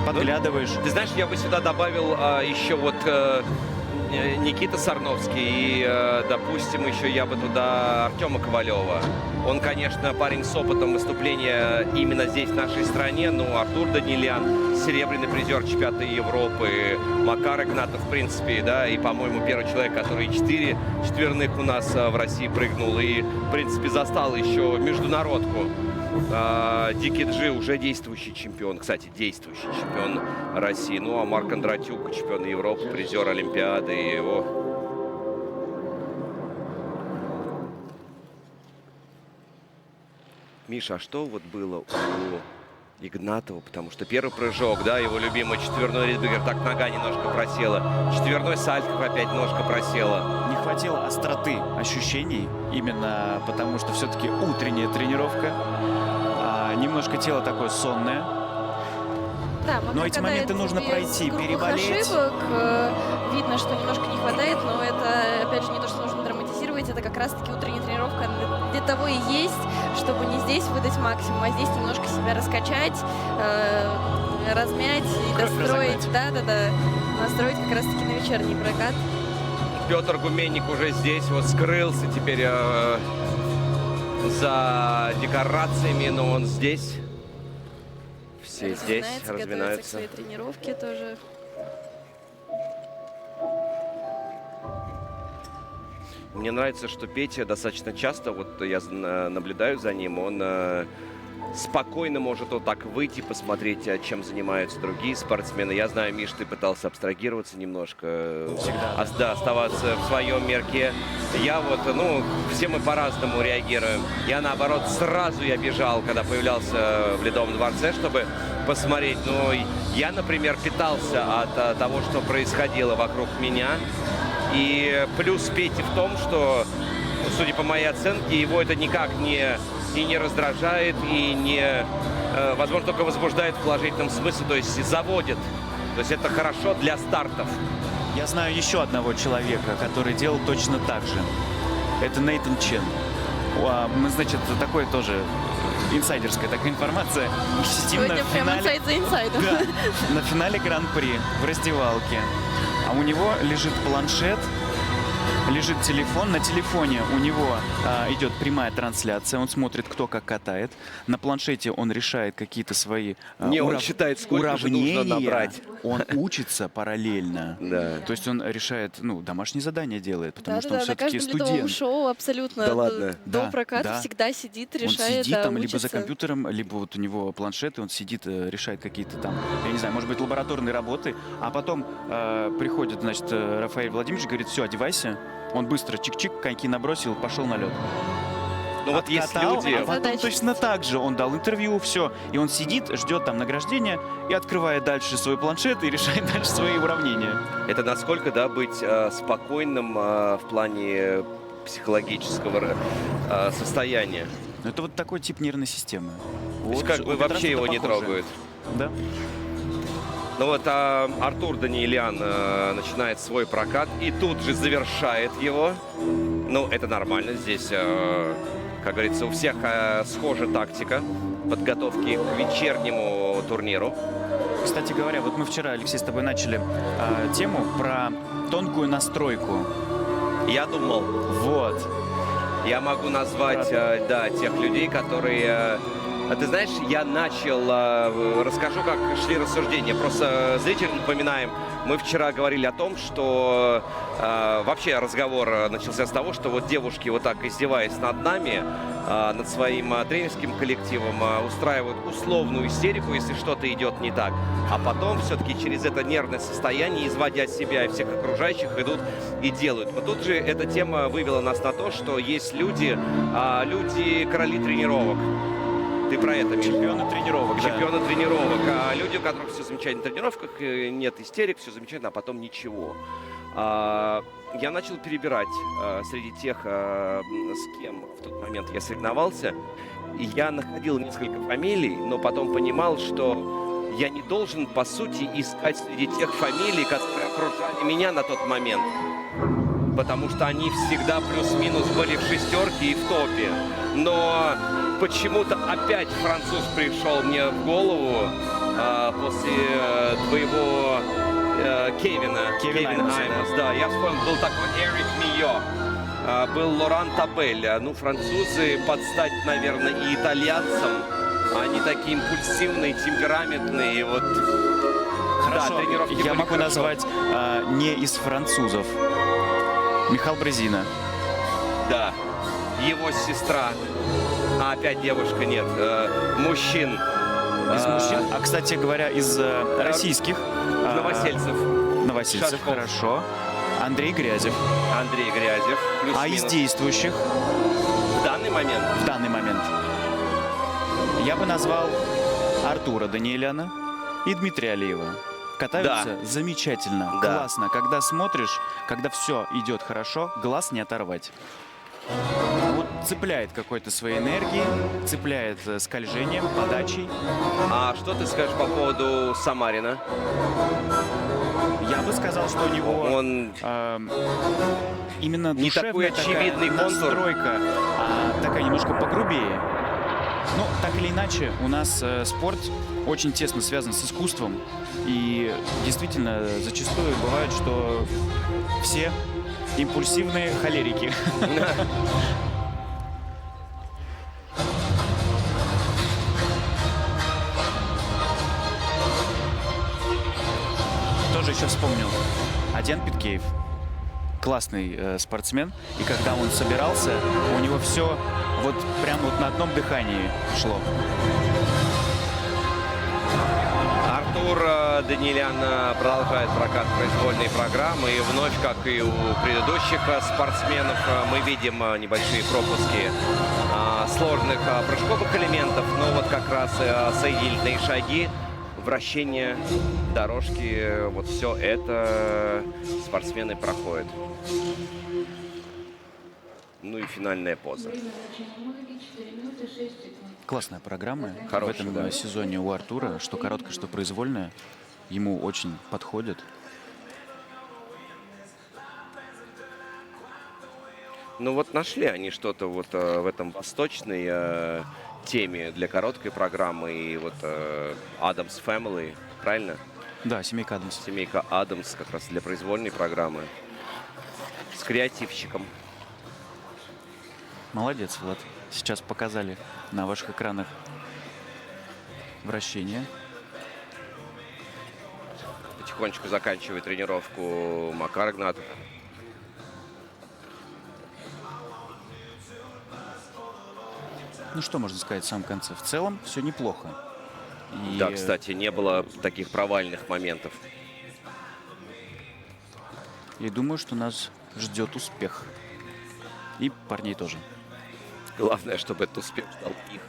подглядываешь. Ты знаешь, я бы сюда добавил еще вот Никита Сарновский и, допустим, еще я бы туда Артема Ковалева. Он, конечно, парень с опытом выступления именно здесь, в нашей стране. Ну, Артур Данилян, серебряный призер чемпионата Европы. Макар Игнатов, в принципе, да, и, по-моему, первый человек, который 4 четверных у нас в России прыгнул. И, в принципе, застал еще международку. Дикий Джи уже действующий чемпион, кстати, действующий чемпион России. Ну, а Марк Кондратюк, чемпион Европы, призер Олимпиады. И его... Миша, а что вот было у Игнатова? Потому что первый прыжок, да, его любимый четверной Ридбергер, так нога немножко просела. Четверной Сальхов опять ножка просела. Не хватило остроты ощущений, именно потому что все-таки утренняя тренировка. Немножко тело такое сонное. Да, Но эти моменты нужно пройти, переболеть. Ошибок, видно, что немножко не хватает, но это, опять же, не то, что нужно драматизировать, это как раз-таки утренняя тренировка для того и есть, чтобы не здесь выдать максимум, а здесь немножко себя раскачать, размять и достроить, да-да-да, настроить как раз-таки на вечерний прокат. Петр Гуменник уже здесь вот скрылся теперь за декорациями, но он здесь. Все здесь разминаются. К своей тренировке тоже. Мне нравится, что Петя достаточно часто, вот я наблюдаю за ним, он спокойно может вот так выйти, посмотреть, чем занимаются другие спортсмены. Я знаю, Миш, ты пытался абстрагироваться немножко, Всегда, да, оставаться в своем мирке. Я вот, ну, все мы по-разному реагируем. Я, наоборот, сразу я бежал, когда появлялся в Ледовом дворце, чтобы посмотреть. Но я, например, питался от того, что происходило вокруг меня. И плюс Пети в том, что, судя по моей оценке, его это никак не раздражает, и не, возможно, только возбуждает в положительном смысле, то есть заводит. То есть это хорошо для стартов. Я знаю еще одного человека, который делал точно так же. Это Нейтан Чен. Мы, значит, такое тоже инсайдерская такая информация. Сидим Сегодня на прям финале, инсайд за инсайдом. да, на финале Гран-при в раздевалке. А у него лежит планшет, лежит телефон. На телефоне у него идет прямая трансляция. Он смотрит, кто как катает. На планшете он решает какие-то свои Он считает, сколько же нужно уравнения. набрать. Он учится параллельно. Да. То есть он решает, ну, домашние задания делает, потому что он Да-да-да, на все-таки каждом ледовом студент. шоу абсолютно Да ладно? до Да, проката да. всегда сидит, Он решает, сидит там либо за учится. компьютером, либо вот у него планшет, и он сидит, решает какие-то там, я не знаю, может быть, лабораторные работы. А потом приходит, значит, Рафаэль Владимирович, говорит, все, одевайся. Он быстро чик-чик, коньки набросил, пошел на лед. Ну вот есть Откатал, люди... а потом Задача. точно так же он дал интервью, все. И он сидит, ждет там награждения и открывает дальше свой планшет и решает дальше свои уравнения. Это насколько, да, быть спокойным в плане психологического состояния. Но это вот такой тип нервной системы. То есть Вот как у бы Петраса вообще его это не похоже. трогают. Да. Ну вот Артур Данилян начинает свой прокат и тут же завершает его. Ну, это нормально. Здесь, как говорится, у всех схожа тактика подготовки к вечернему турниру. Кстати говоря, вот мы вчера, Алексей, с тобой начали тему про тонкую настройку. Я думал, Вот. я могу назвать, да, тех людей, которые А ты знаешь, я начал, расскажу, как шли рассуждения. Просто зрителям напоминаем, мы вчера говорили о том, что вообще разговор начался с того, что вот девушки вот так издеваясь над нами, над своим тренерским коллективом, устраивают условную истерику, если что-то идет не так. А потом все-таки через это нервное состояние, изводя себя и всех окружающих, идут и делают. Но тут же эта тема вывела нас на то, что есть люди, люди короли тренировок. Ты про это, Миш? Чемпионы тренировок, да. Чемпионы тренировок. А люди, у которых все замечательно на тренировках, нет истерик, все замечательно, а потом ничего. Я начал перебирать среди тех, с кем в тот момент я соревновался. И я находил несколько фамилий, но потом понимал, что я не должен, по сути, искать среди тех фамилий, которые окружали меня на тот момент. Потому что они всегда плюс-минус были в шестерке и в топе. Но почему-то опять француз пришел мне в голову после твоего Кевина Аймос. Да, я вспомнил, был такой Эрик Мийо, был Лоран Табель. Ну, французы подстать, наверное, и итальянцам. Они такие импульсивные, темпераментные. Вот. Хорошо, Да, тренировки я были могу хорошо. назвать не из французов. Михаил Брезина. Да, его сестра. А опять девушка, нет. Мужчин. Из мужчин. А, кстати говоря, из российских. Новосельцев. Новосельцев, Шашков. хорошо. Андрей Грязев. Андрей Грязев. А из Плюс-минус. действующих В данный момент. в данный момент я бы назвал Артура Даниэляна и Дмитрия Алиева. Катаются замечательно, Да. классно. Когда смотришь, когда все идет хорошо, глаз не оторвать. Вот цепляет какой-то своей энергией, цепляет скольжением, подачей. А что ты скажешь по поводу Самарина? Я бы сказал, что у него Он именно не душевная такой очевидный такая контур. настройка, такая немножко погрубее. Ну, так или иначе, у нас спорт очень тесно связан с искусством. И действительно, зачастую бывает, что все импульсивные холерики. Тоже еще вспомнил. Адьян Питкеев. Классный спортсмен. И когда он собирался, у него все вот прям вот на одном дыхании шло. Артур Даниэлян продолжает прокат произвольной программы. И вновь, как и у предыдущих спортсменов, мы видим небольшие пропуски сложных прыжковых элементов. Но вот как раз соединительные шаги, вращение дорожки, вот все это спортсмены проходят. Ну и финальная поза. Время вращения музыки 4 минуты 6 секунд. Классная программа Хорошая, в этом да. сезоне у Артура, что короткая, что произвольная. Ему очень подходит. Ну вот нашли они что-то вот в этом восточной теме для короткой программы. И вот Адамс Family, правильно? Да, семейка Адамс. Семейка Адамс как раз для произвольной программы. С креативщиком. Молодец, Влад. Сейчас показали на ваших экранах вращение. Потихонечку заканчивает тренировку Макар Игнатов. Ну что можно сказать в самом конце? В целом все неплохо. И, Да, кстати, не было таких провальных моментов. И думаю, что нас ждет успех. И парней тоже. Главное, чтобы этот успех ждал их.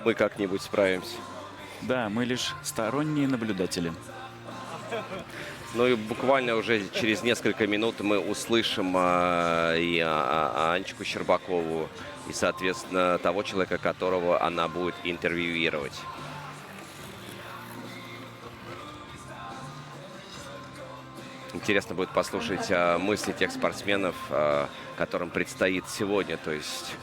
Мы как-нибудь справимся. Да, мы лишь сторонние наблюдатели. Ну и буквально уже через несколько минут мы услышим и Анечку Щербакову, и, соответственно, того человека, которого она будет интервьюировать. Интересно будет послушать мысли тех спортсменов, которым предстоит сегодня. То есть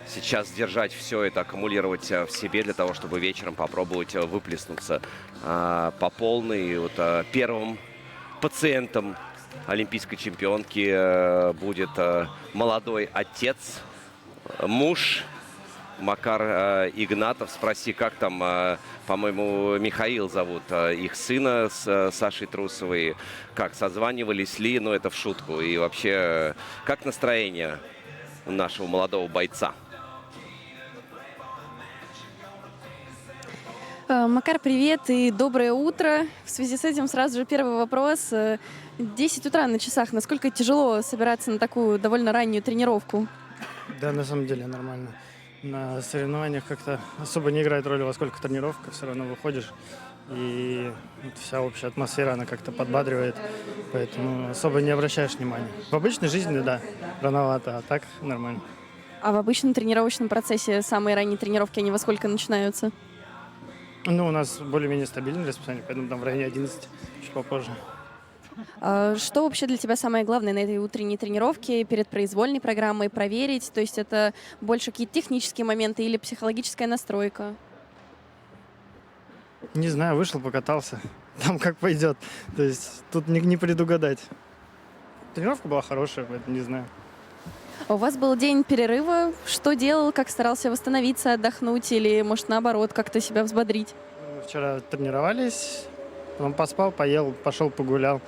сейчас держать все это, аккумулировать в себе для того, чтобы вечером попробовать выплеснуться по полной. Вот, первым пациентом олимпийской чемпионки будет молодой отец, муж Макар Игнатов. Спроси, как там, по-моему, Михаил зовут их сына с Сашей Трусовой. Как, созванивались ли? Ну, это в шутку. И вообще, как настроение у нашего молодого бойца? Макар, привет и доброе утро. В связи с этим сразу же первый вопрос. 10 утра на часах. Насколько тяжело собираться на такую довольно раннюю тренировку? Да, на самом деле нормально. На соревнованиях как-то особо не играет роли, во сколько тренировка, все равно выходишь. И вот вся общая атмосфера, она как-то подбадривает, поэтому особо не обращаешь внимания. В обычной жизни, да, рановато, а так нормально. А в обычном тренировочном процессе самые ранние тренировки, они во сколько начинаются? Ну, у нас более-менее стабильное расписание, поэтому там в районе 11, чуть попозже. Что вообще для тебя самое главное на этой утренней тренировке перед произвольной программой проверить? То есть это больше какие-то технические моменты или психологическая настройка? Не знаю, вышел, покатался, там как пойдет. То есть тут не предугадать. Тренировка была хорошая, поэтому не знаю. У вас был день перерыва. Что делал? Как старался восстановиться, отдохнуть или, может, наоборот, как-то себя взбодрить? Мы вчера тренировались, потом поспал, поел, пошел погулял.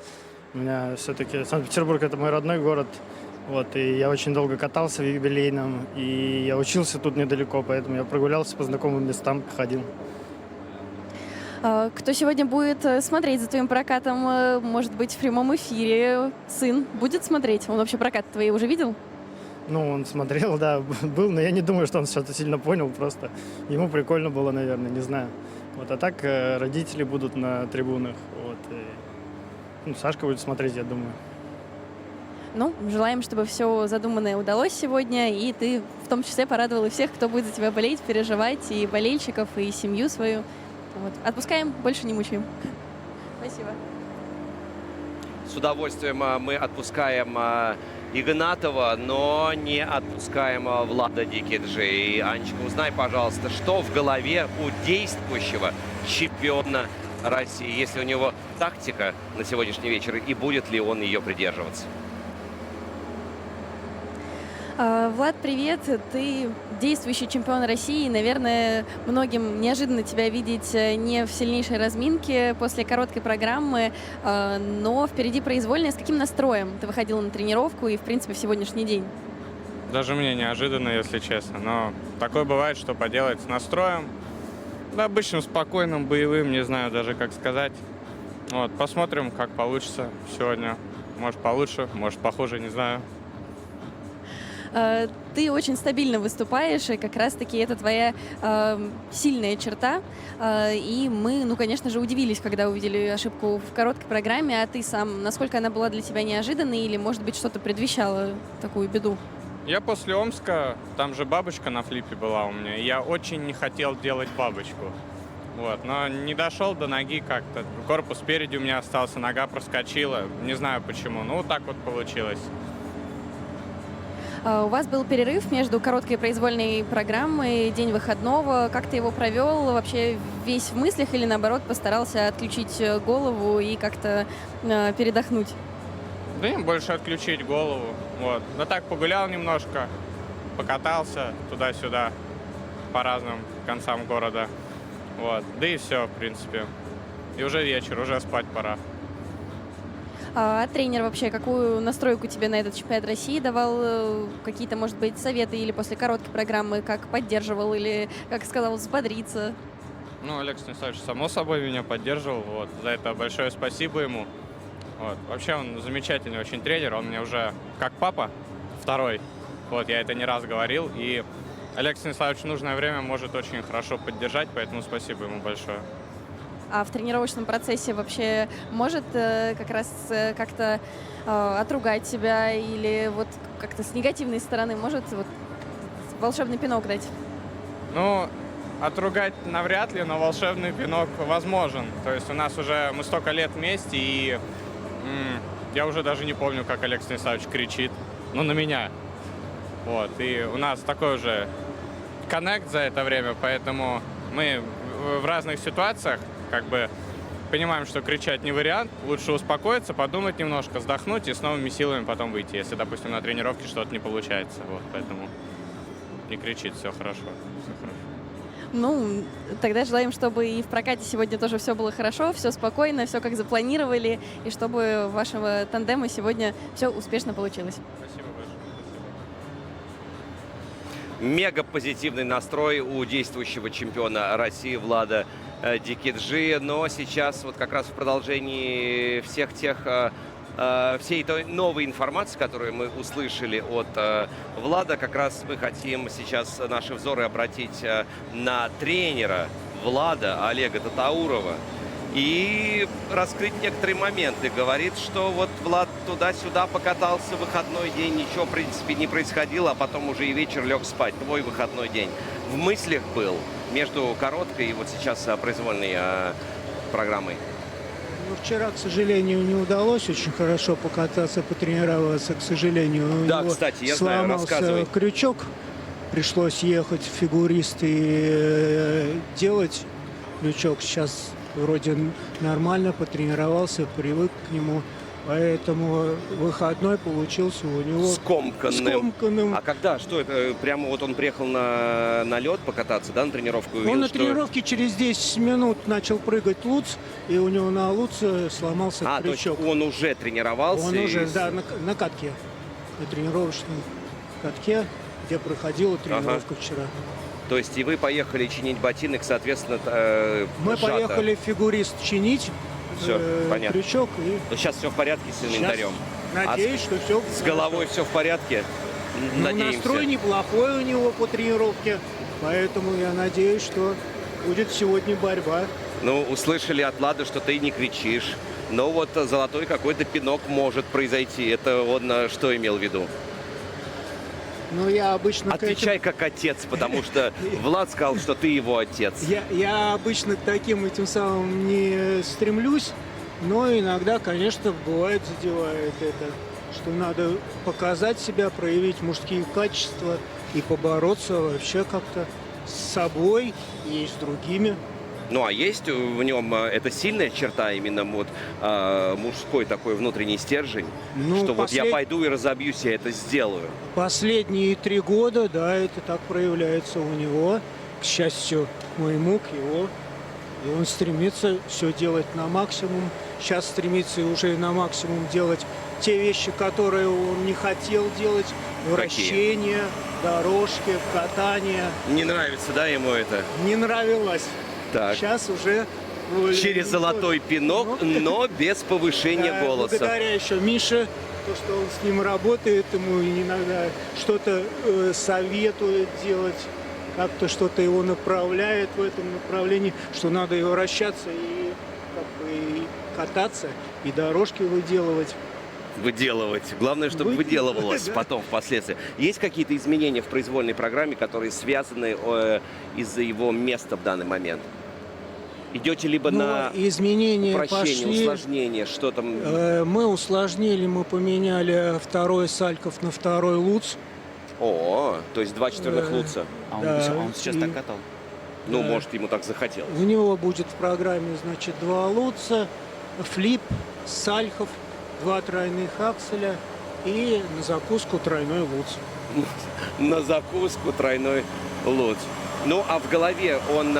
У меня все-таки Санкт-Петербург — это мой родной город. Вот, и я очень долго катался в юбилейном, и я учился тут недалеко, поэтому я прогулялся по знакомым местам, ходил. Кто сегодня будет смотреть за твоим прокатом, может быть, в прямом эфире? Сын будет смотреть? Он вообще прокат твои уже видел? Ну, он смотрел, да, был, но я не думаю, что он что-то сильно понял, просто ему прикольно было, наверное, не знаю. Вот, а так родители будут на трибунах, вот, и, ну, Сашка будет смотреть, я думаю. Ну, желаем, чтобы все задуманное удалось сегодня, и ты в том числе порадовал и всех, кто будет за тебя болеть, переживать, и болельщиков, и семью свою. Вот. Отпускаем, больше не мучаем. Спасибо. С удовольствием мы отпускаем Игнатова, но не отпускаем Влада Дикиджи. И, Анечка, узнай, пожалуйста, что в голове у действующего чемпиона России, если у него тактика на сегодняшний вечер, и будет ли он ее придерживаться? Влад, привет. Ты действующий чемпион России. Наверное, многим неожиданно тебя видеть не в сильнейшей разминке после короткой программы, но впереди произвольная. С каким настроем ты выходил на тренировку и, в принципе, в сегодняшний день? Даже мне неожиданно, если честно. Но такое бывает, что поделать с настроем. Да, обычным, спокойным, боевым, не знаю даже, как сказать. Вот, посмотрим, как получится сегодня. Может, получше, может, похуже, не знаю. Ты очень стабильно выступаешь, и как раз-таки это твоя сильная черта. И мы, ну, конечно же, удивились, когда увидели ошибку в короткой программе. А ты сам, насколько она была для тебя неожиданной или, может быть, что-то предвещало такую беду? Я после Омска, там же бабочка на флипе была у меня, и я очень не хотел делать бабочку. Вот, но не дошел до ноги как-то. Корпус спереди у меня остался, нога проскочила. Не знаю почему, ну, вот так вот получилось. У вас был перерыв между короткой произвольной программой, день выходного. Как ты его провел? Вообще весь в мыслях или, наоборот, постарался отключить голову и как-то передохнуть? Да и больше отключить голову. Вот. Но так погулял немножко, покатался туда-сюда по разным концам города. Вот. Да и все, в принципе. И уже вечер, уже спать пора. А тренер вообще какую настройку тебе на этот чемпионат России давал? Какие-то, может быть, советы или после короткой программы, как поддерживал или, как сказал, взбодриться? Ну, Олег Станиславович, само собой, меня поддерживал. Вот. За это большое спасибо ему. Вот. Вообще он замечательный очень тренер. Он мне уже как папа второй. Вот, я это не раз говорил. И Олег Станиславович в нужное время может очень хорошо поддержать, поэтому спасибо ему большое. А в тренировочном процессе вообще может как раз как-то отругать себя или вот как-то с негативной стороны может вот волшебный пинок дать? Ну, отругать навряд ли, но волшебный пинок возможен. То есть у нас уже мы столько лет вместе, и я уже даже не помню, как Олег Станиславович кричит. Ну, на меня. Вот. И у нас такой уже коннект за это время, поэтому мы в разных ситуациях как бы понимаем, что кричать не вариант. Лучше успокоиться, подумать немножко, вздохнуть и с новыми силами потом выйти, если, допустим, на тренировке что-то не получается. Вот, поэтому не кричит, все хорошо, все хорошо. Ну, тогда желаем, чтобы и в прокате сегодня тоже все было хорошо, все спокойно, все как запланировали, и чтобы у вашего тандема сегодня все успешно получилось. Спасибо большое. Мега позитивный настрой у действующего чемпиона России Влада Дикиджи. Но сейчас вот как раз в продолжении всей той новой информации, которую мы услышали от Влада, как раз мы хотим сейчас наши взоры обратить на тренера Влада Олега Татаурова и раскрыть некоторые моменты. Говорит, что вот Влад туда-сюда покатался в выходной день, ничего, в принципе, не происходило, а потом уже и вечер лег спать. Твой выходной день в мыслях был между короткой и вот сейчас произвольной программой? Ну, вчера, к сожалению, не удалось очень хорошо покататься, потренироваться. К сожалению, у Да, него кстати, я знаю, сломался рассказывай. крючок. Пришлось ехать в фигурист и делать крючок. Сейчас вроде нормально потренировался, привык к нему. Поэтому выходной получился у него скомканным. А когда? Что это? Прямо вот он приехал на лед покататься, да, на тренировку? Он на тренировке через 10 минут начал прыгать луц, и у него на луце сломался крючок. То есть он уже тренировался? Он уже, да, на катке, на тренировочном катке, где проходила тренировка вчера. То есть и вы поехали чинить ботинок, соответственно, Мы сжато. поехали фигурист чинить Всё, понятно. крючок. И Но сейчас все в порядке с инвентарем? надеюсь, что все С головой все в порядке? Надеемся. Настрой неплохой у него по тренировке, поэтому я надеюсь, что будет сегодня борьба. Ну, услышали от Влада, что ты не кричишь. Но вот золотой какой-то пинок может произойти. Это он что имел в виду? Но я обычно Отвечай как отец, потому что Влад сказал, что ты его отец. Я обычно к таким этим самым не стремлюсь, но иногда, конечно, бывает задевает это, что надо показать себя, проявить мужские качества и побороться вообще как-то с собой и с другими. Ну, а есть в нем это сильная черта, именно вот мужской такой внутренний стержень, Ну, что вот я пойду и разобьюсь, я это сделаю. Последние 3 года, да, это так проявляется у него. К счастью моему, к его. И он стремится все делать на максимум. Сейчас стремится уже на максимум делать те вещи, которые он не хотел делать. Вращение, дорожки, катание. Не нравится, да, ему это? Не нравилось. Так. Сейчас уже... Через золотой пинок, но без повышения Да, голоса. благодаря еще Мише, то, что он с ним работает, ему иногда что-то советует делать, как-то что-то его направляет в этом направлении, что надо и вращаться, и, как бы, и кататься, и дорожки выделывать. Выделывать. Главное, чтобы выделывалось Да. потом, впоследствии. Есть какие-то изменения в произвольной программе, которые связаны из-за его места в данный момент? Идете либо на изменения упрощение, пошли. усложнение, что там? Мы усложнили, мы поменяли второй Сальков на второй Луц. О, то есть 2 четверных луца. А он, Да, он сейчас и- так катал. Ну, Да. может, ему так захотелось. У него будет в программе, значит, 2 Луца, флип, Сальхов, 2 тройных акселя и на закуску тройной Луц. На закуску тройной луц. Ну, а в голове он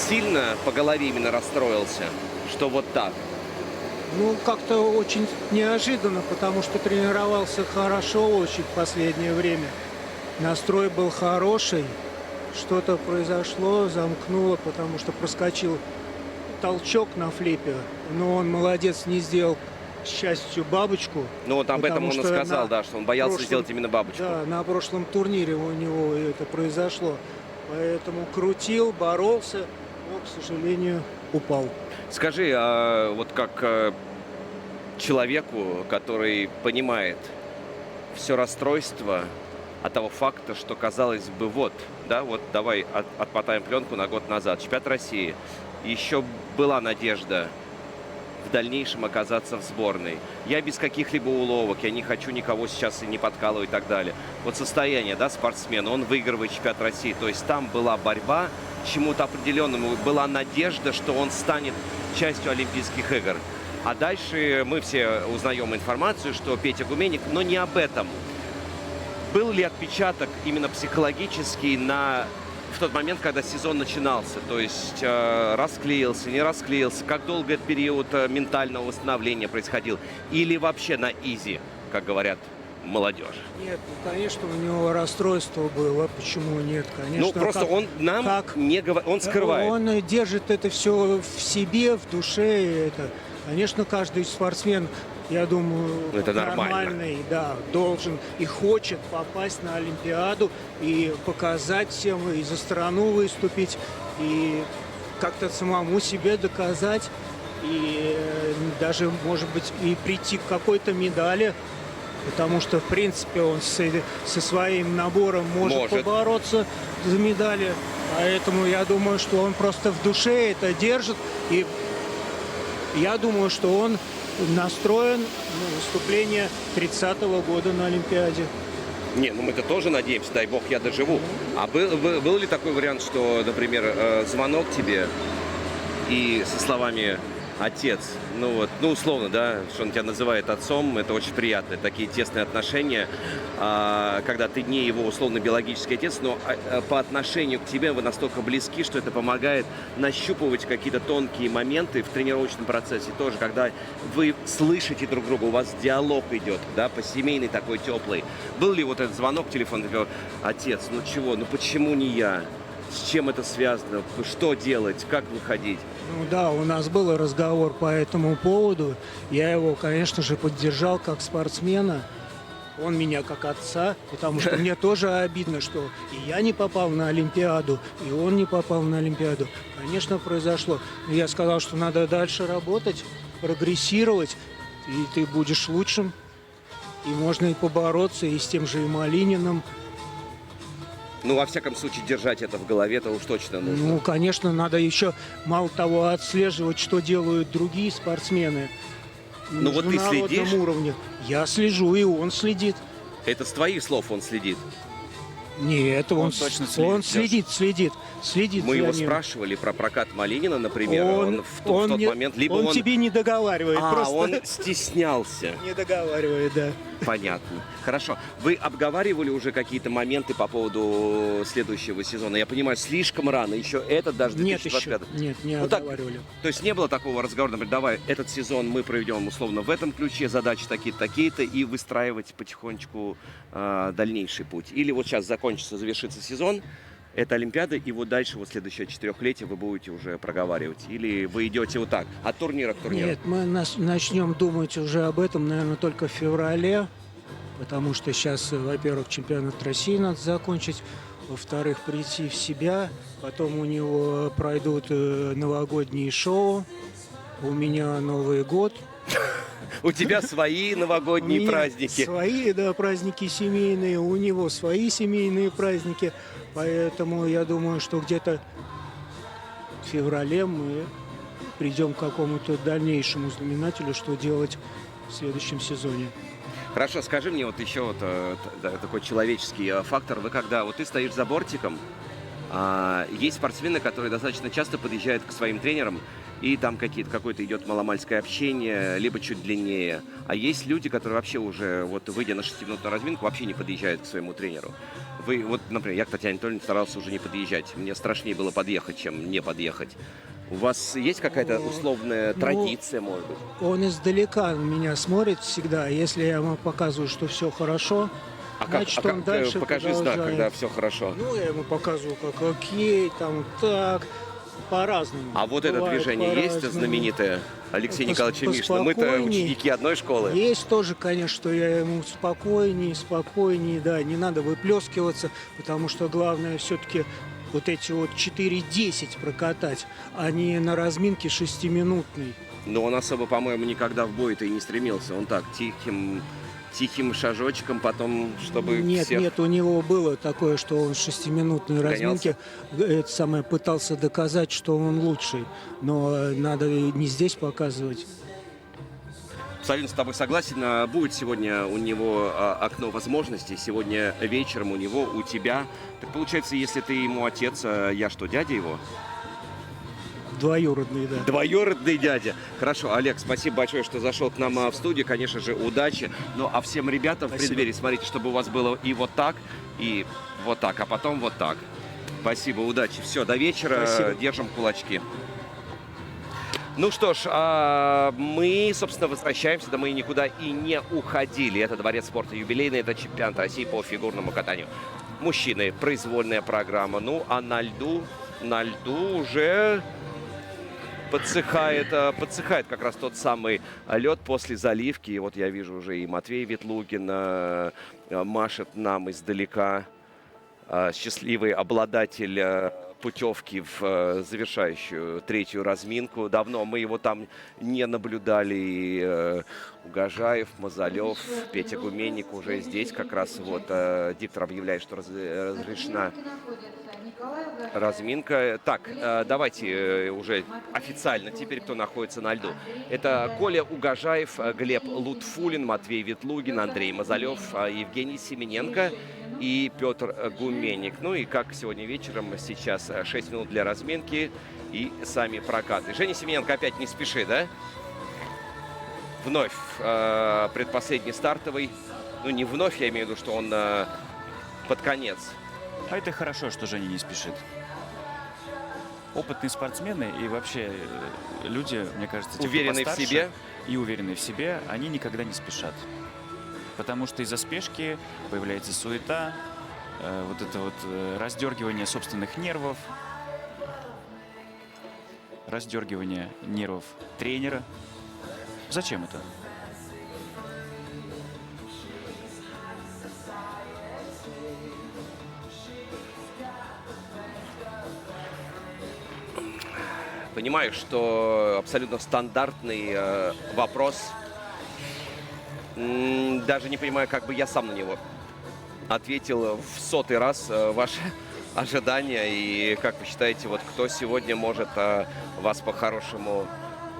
сильно по голове именно расстроился, что вот так. Ну, как-то очень неожиданно, потому что тренировался хорошо очень в последнее время. Настрой был хороший. Что-то произошло, замкнуло, потому что проскочил толчок на флипе. Но он, молодец, не сделал, к счастью, бабочку. Ну, вот об этом потому он и что сказал, на да, что он боялся прошлом- сделать именно бабочку. Да, на прошлом турнире у него это произошло. Поэтому крутил, боролся, но, к сожалению, упал. Скажи, вот как человеку, который понимает все расстройство от того факта, что, казалось бы, вот, да, вот давай отмотаем пленку на год назад. Чемпионат России. Еще была надежда в дальнейшем оказаться в сборной. Я без каких-либо уловок, я не хочу никого сейчас и не подкалывать и так далее. Вот состояние, да, спортсмена, он выигрывает чемпионат России. То есть там была борьба к чему-то определенному, была надежда, что он станет частью Олимпийских игр. А дальше мы все узнаем информацию, что Петя Гуменник, но не об этом. был ли отпечаток именно психологический в тот момент, когда сезон начинался? То есть расклеился, не расклеился? Как долго этот период ментального восстановления происходил? Или вообще на изи, как говорят молодежь? Нет, ну, конечно, у него расстройство было. Почему нет? Конечно. Ну, просто он нам не говорит, он скрывает. Он держит это все в себе, в душе. И это, конечно, каждый спортсмен, я думаю, Это нормально. нормальный, да, должен и хочет попасть на Олимпиаду и показать всем, и за страну выступить, и как-то самому себе доказать, и даже, может быть, и прийти к какой-то медали. Потому что, в принципе, он со своим набором может побороться за медали. Поэтому я думаю, что он просто в душе это держит. И я думаю, что он настроен на выступление 30-го года на Олимпиаде. Не, ну мы-то тоже надеемся, дай бог, я доживу. А был ли такой вариант, что, например, звонок тебе и со словами «отец», ну условно, да, что он тебя называет отцом, это очень приятно, такие тесные отношения, когда ты не его условно-биологический отец, но по отношению к тебе вы настолько близки, что это помогает нащупывать какие-то тонкие моменты в тренировочном процессе тоже, когда вы слышите друг друга, у вас диалог идет, да, по-семейный такой теплый. Был ли вот этот звонок, телефон, такой: «Отец, ну чего, ну почему не я? С чем это связано? Что делать? Как выходить?» Ну да, у нас был разговор по этому поводу. Я его, конечно же, поддержал как спортсмена. Он меня как отца, потому что мне тоже обидно, что и я не попал на Олимпиаду, и он не попал на Олимпиаду. Конечно, произошло. Но я сказал, что надо дальше работать, прогрессировать, и ты будешь лучшим. И можно и побороться, и с тем же и Малининым. Ну, во всяком случае, держать это в голове, это уж точно нужно. Ну, конечно, надо еще, мало того, отслеживать, что делают другие спортсмены. Ну, вот ты следишь? На международном уровне. Я слежу, и он следит. Это с твоих слов он следит? Нет, он точно следит. Мы за его ним. спрашивали про прокат Малинина, например, он в тот не- момент, либо он тебе не договаривает, просто он стеснялся. не договаривает, да. Понятно. Хорошо. Вы обговаривали уже какие-то моменты по поводу следующего сезона? Я понимаю, слишком рано. Еще этот даже Нет 2025. еще, нет, не Ну так, договаривали. То есть не было такого разговора, например, давай, этот сезон мы проведем условно в этом ключе, задачи такие-то, такие-то, и выстраивать потихонечку дальнейший путь. Или вот сейчас закончится, завершится сезон, это Олимпиада, и вот дальше, вот следующее четырехлетие вы будете уже проговаривать. Или вы идете вот так, от турнира к турниру? Нет, мы начнем думать уже об этом, наверное, только в феврале, потому что сейчас, во-первых, чемпионат России надо закончить, во-вторых, прийти в себя, потом у него пройдут новогодние шоу, у меня Новый год. У тебя свои новогодние У меня праздники. Свои, да, праздники семейные, у него свои семейные праздники. Поэтому я думаю, что где-то в феврале мы придем к какому-то дальнейшему знаменателю, что делать в следующем сезоне. Хорошо, скажи мне вот еще вот такой человеческий фактор. Вы когда вот ты стоишь за бортиком, есть спортсмены, которые достаточно часто подъезжают к своим тренерам, и там какое-то идет маломальское общение, либо чуть длиннее. А есть люди, которые вообще уже, вот выйдя на 6-минутную разминку, вообще не подъезжают к своему тренеру. Вы, вот, например, я к Татьяне Анатольевне старался уже не подъезжать. Мне страшнее было подъехать, чем не подъехать. У вас есть какая-то условная традиция, может быть? Он издалека на меня смотрит всегда. Если я ему показываю, что все хорошо, значит, он дальше покажи знак, продолжает. когда все хорошо. Ну, я ему показываю, как окей, там так, по-разному. А вот это Бывает движение есть по-разному. знаменитое Алексея Николаевича Мишина? Мы-то поспокойней. ученики одной школы. Есть тоже, конечно, что я ему спокойнее, да, не надо выплескиваться, потому что главное все-таки вот эти вот 4-10 прокатать, а не на разминке 6-минутной. Но он особо, по-моему, никогда в бой-то и не стремился. Он так, тихим шажочком, потом, чтобы Нет, всех... нет, у него было такое, что он в 6-минутной разминке это самое, пытался доказать, что он лучший. Но надо не здесь показывать. Абсолютно с тобой согласен. Будет сегодня у него окно возможностей. Сегодня вечером у него, у тебя. Так получается, если ты ему отец, я что, дядя его? двоюродный, да. Двоюродный дядя. Хорошо, Олег, спасибо большое, что зашел к нам в студию. Конечно же, удачи. Ну, а всем ребятам в преддверии, смотрите, чтобы у вас было и вот так, а потом вот так. Спасибо, удачи. Все, до вечера. Спасибо. Держим кулачки. Ну что ж, мы, собственно, возвращаемся, да мы никуда и не уходили. Это Дворец спорта юбилейный, это чемпионат России по фигурному катанию. Мужчины, произвольная программа. Ну, а на льду уже подсыхает как раз тот самый лед после заливки. И вот я вижу уже и Матвей Ветлугин машет нам издалека. Счастливый обладатель путевки в завершающую третью разминку. Давно мы его там не наблюдали. И Угожаев, Мазалев, Петя Гуменник уже здесь. Как раз вот диктор объявляет, что разрешена разминка. Так, давайте уже официально теперь, кто находится на льду. Это Коля Угожаев, Глеб Лутфулин, Матвей Ветлугин, Андрей Мазалев, Евгений Семененко и Петр Гуменник. Ну и как сегодня вечером, сейчас 6 минут для разминки и сами прокаты. Женя Семененко опять не спешит, да? Вновь предпоследний стартовый. Ну не вновь, я имею в виду, что он под конец. А это хорошо, что Женя не спешит. Опытные спортсмены и вообще люди, мне кажется, те, кто Уверенные в постарше себе. И уверенные в себе, они никогда не спешат. Потому что из-за спешки появляется суета, вот это вот раздергивание собственных нервов, раздергивание нервов тренера. Зачем это? Понимаю, что абсолютно стандартный вопрос. Даже не понимаю, как бы я сам на него ответил в 100-й раз. Ваши ожидания и как вы считаете, вот кто сегодня может вас по-хорошему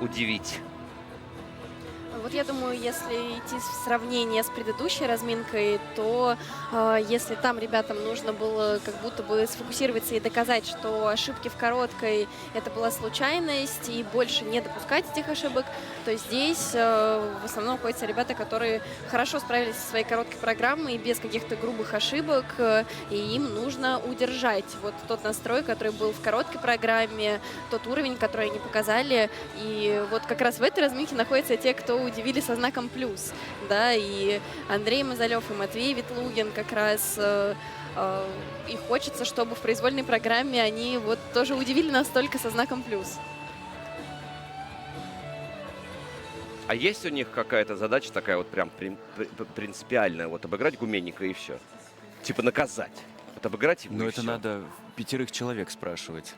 удивить? Вот я думаю, если идти в сравнение с предыдущей разминкой, то если там ребятам нужно было как будто бы сфокусироваться и доказать, что ошибки в короткой это была случайность и больше не допускать этих ошибок, то здесь в основном находятся ребята, которые хорошо справились со своей короткой программой без каких-то грубых ошибок, и им нужно удержать вот тот настрой, который был в короткой программе, тот уровень, который они показали. И вот как раз в этой разминке находятся те, кто удивили со знаком плюс, да, и Андрей Мазалев, и Матвей Ветлугин как раз, и хочется, чтобы в произвольной программе они вот тоже удивили нас только со знаком плюс. А есть у них какая-то задача такая вот прям принципиальная, вот обыграть Гуменника и все? Типа наказать? Вот обыграть его. Но и это всё. надо 5 человек спрашивать.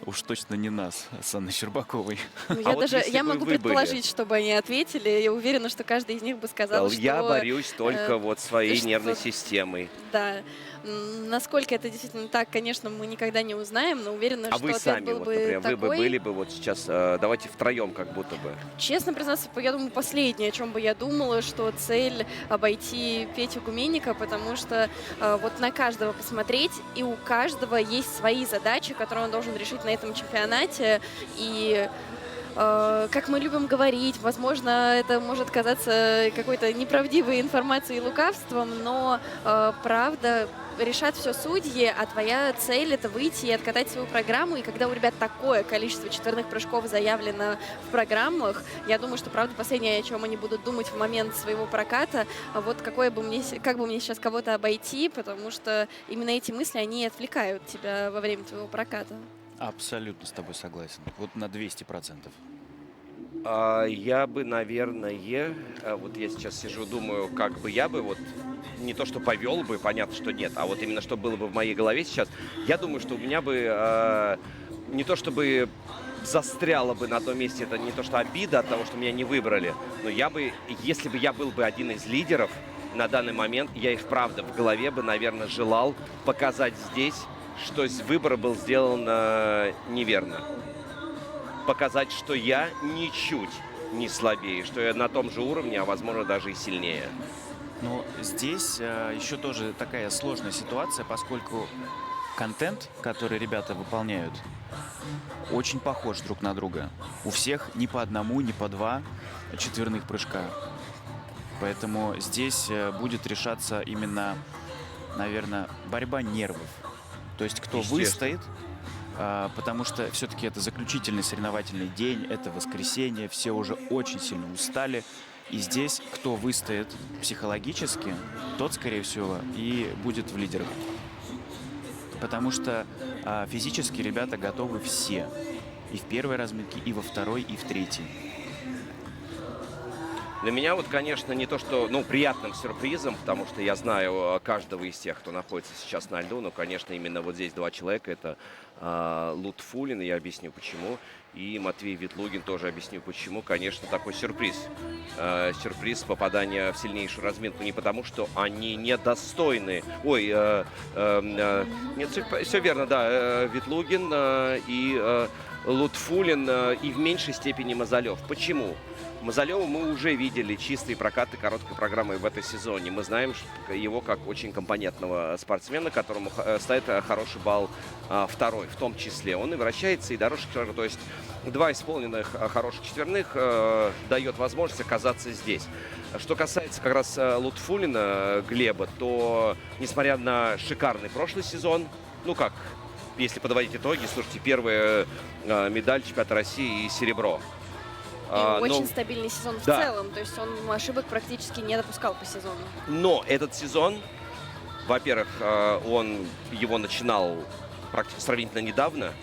Уж точно не нас, с Анной Щербаковой. Ну, А вот я если бы могу вы были? предположить, чтобы они ответили. Я уверена, что каждый из них бы сказал, что... Я борюсь только вот своей что- нервной системой. Да. Насколько это действительно так, конечно, мы никогда не узнаем, но уверена, А что вы ответ сами, был вот, бы например, вы бы такой. были бы вот сейчас, давайте втроем как будто бы. Честно признаться, я думаю, последнее, о чем бы я думала, что цель обойти Петю Гуменника, потому что вот на каждого посмотреть, и у каждого есть свои задачи, которые он должен решить на этом чемпионате. И как мы любим говорить, возможно, это может казаться какой-то неправдивой информацией и лукавством, но правда решат все судьи, а твоя цель — это выйти и откатать свою программу. И когда у ребят такое количество четверных прыжков заявлено в программах, я думаю, что, правда, последнее, о чем они будут думать в момент своего проката, вот как бы мне сейчас кого-то обойти, потому что именно эти мысли, они отвлекают тебя во время твоего проката. Абсолютно с тобой согласен. Вот на 200%. Я бы, наверное, вот я сейчас сижу, думаю, как бы я бы вот не то, что повел бы, понятно, что нет, а вот именно что было бы в моей голове сейчас, я думаю, что у меня бы не то, чтобы застряло бы на одном месте, это не то, что обида от того, что меня не выбрали, но я бы, если бы я был бы один из лидеров на данный момент, я и вправду в голове бы, наверное, желал показать здесь, что выбор был сделан неверно. Показать, что я ничуть не слабее, что я на том же уровне, а возможно даже и сильнее. Но здесь еще тоже такая сложная ситуация, поскольку контент, который ребята выполняют, очень похож друг на друга. У всех ни по одному, ни по два четверных прыжка. Поэтому здесь будет решаться именно, наверное, борьба нервов. То есть кто выстоит, потому что все-таки это заключительный соревновательный день, это воскресенье, все уже очень сильно устали. И здесь кто выстоит психологически, тот, скорее всего, и будет в лидерах. Потому что физически ребята готовы все. И в первой разминке, и во второй, и в третьей. Для меня вот, конечно, не то, что, приятным сюрпризом, потому что я знаю каждого из тех, кто находится сейчас на льду, но, конечно, именно вот здесь два человека, это Лутфуллин, я объясню почему, и Матвей Ветлугин, тоже объясню почему, конечно, такой сюрприз. Сюрприз попадания в сильнейшую разминку не потому, что они недостойны. Нет, все верно, да, Ветлугин и Лутфуллин и в меньшей степени Мазалев. Почему? Мазалева мы уже видели чистые прокаты короткой программы в этой сезоне. Мы знаем его как очень компонентного спортсмена, которому ставит хороший балл второй, в том числе. Он и вращается, и дорожек, то есть два исполненных хороших четверных дает возможность оказаться здесь. Что касается как раз Лутфуллина Глеба, то несмотря на шикарный прошлый сезон, если подводить итоги, слушайте, первая медаль чемпионата России и серебро. И очень стабильный сезон в целом, то есть он ошибок практически не допускал по сезону. Но этот сезон, во-первых, он его начинал практически сравнительно недавно,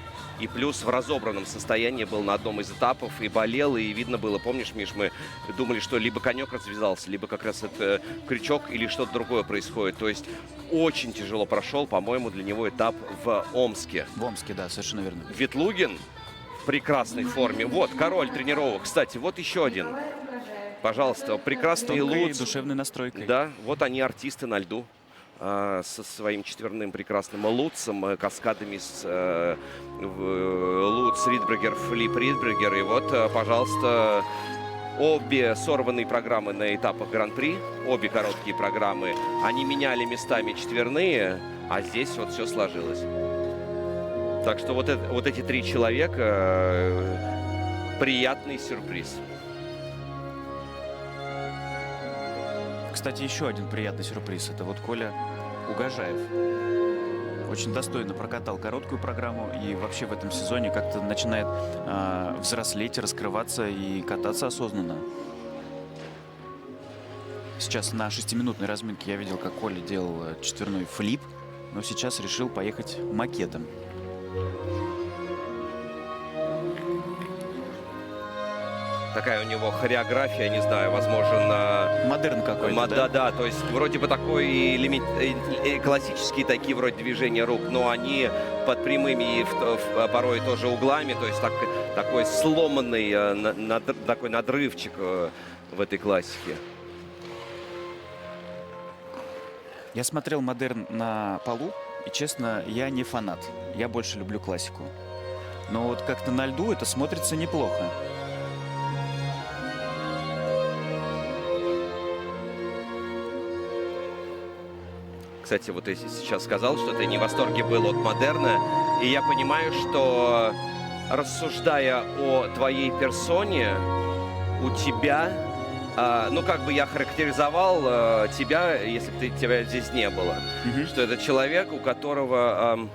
и плюс в разобранном состоянии был на одном из этапов и болел, и видно было, помнишь, Миш, мы думали, что либо конек развязался, либо как раз это крючок или что-то другое происходит. То есть очень тяжело прошел, по-моему, для него этап в Омске. В Омске, да, совершенно верно. Ветлугин в прекрасной форме. Вот, король тренировок. Кстати, вот еще один. Пожалуйста, прекрасный Луц. Душевной настройкой. Да, вот они, артисты на льду. Со своим четверным прекрасным Луцем, каскадами с Луц, Ридбергер, Флип, Ридбергер. И вот, пожалуйста, обе сорванные программы на этапах Гран-при, обе короткие программы, они меняли местами четверные, а здесь вот все сложилось. Так что вот эти три человека приятный сюрприз. Кстати, еще один приятный сюрприз. Это вот Коля Угожаев. Очень достойно прокатал короткую программу и вообще в этом сезоне как-то начинает взрослеть, раскрываться и кататься осознанно. Сейчас на 6-минутной разминке я видел, как Коля делал четверной флип, но сейчас решил поехать макетом. Такая у него хореография, не знаю, возможно... Модерн какой-то, да? То есть вроде бы такой классические такие вроде движения рук, но они под прямыми и порой тоже углами, то есть такой сломанный такой надрывчик в этой классике. Я смотрел модерн на полу, и, честно, я не фанат. Я больше люблю классику. Но вот как-то на льду это смотрится неплохо. Кстати, вот ты сейчас сказал, что ты не в восторге был от модерна, и я понимаю, что, рассуждая о твоей персоне, у тебя, я характеризовал тебя, если бы тебя здесь не было, что это человек, у которого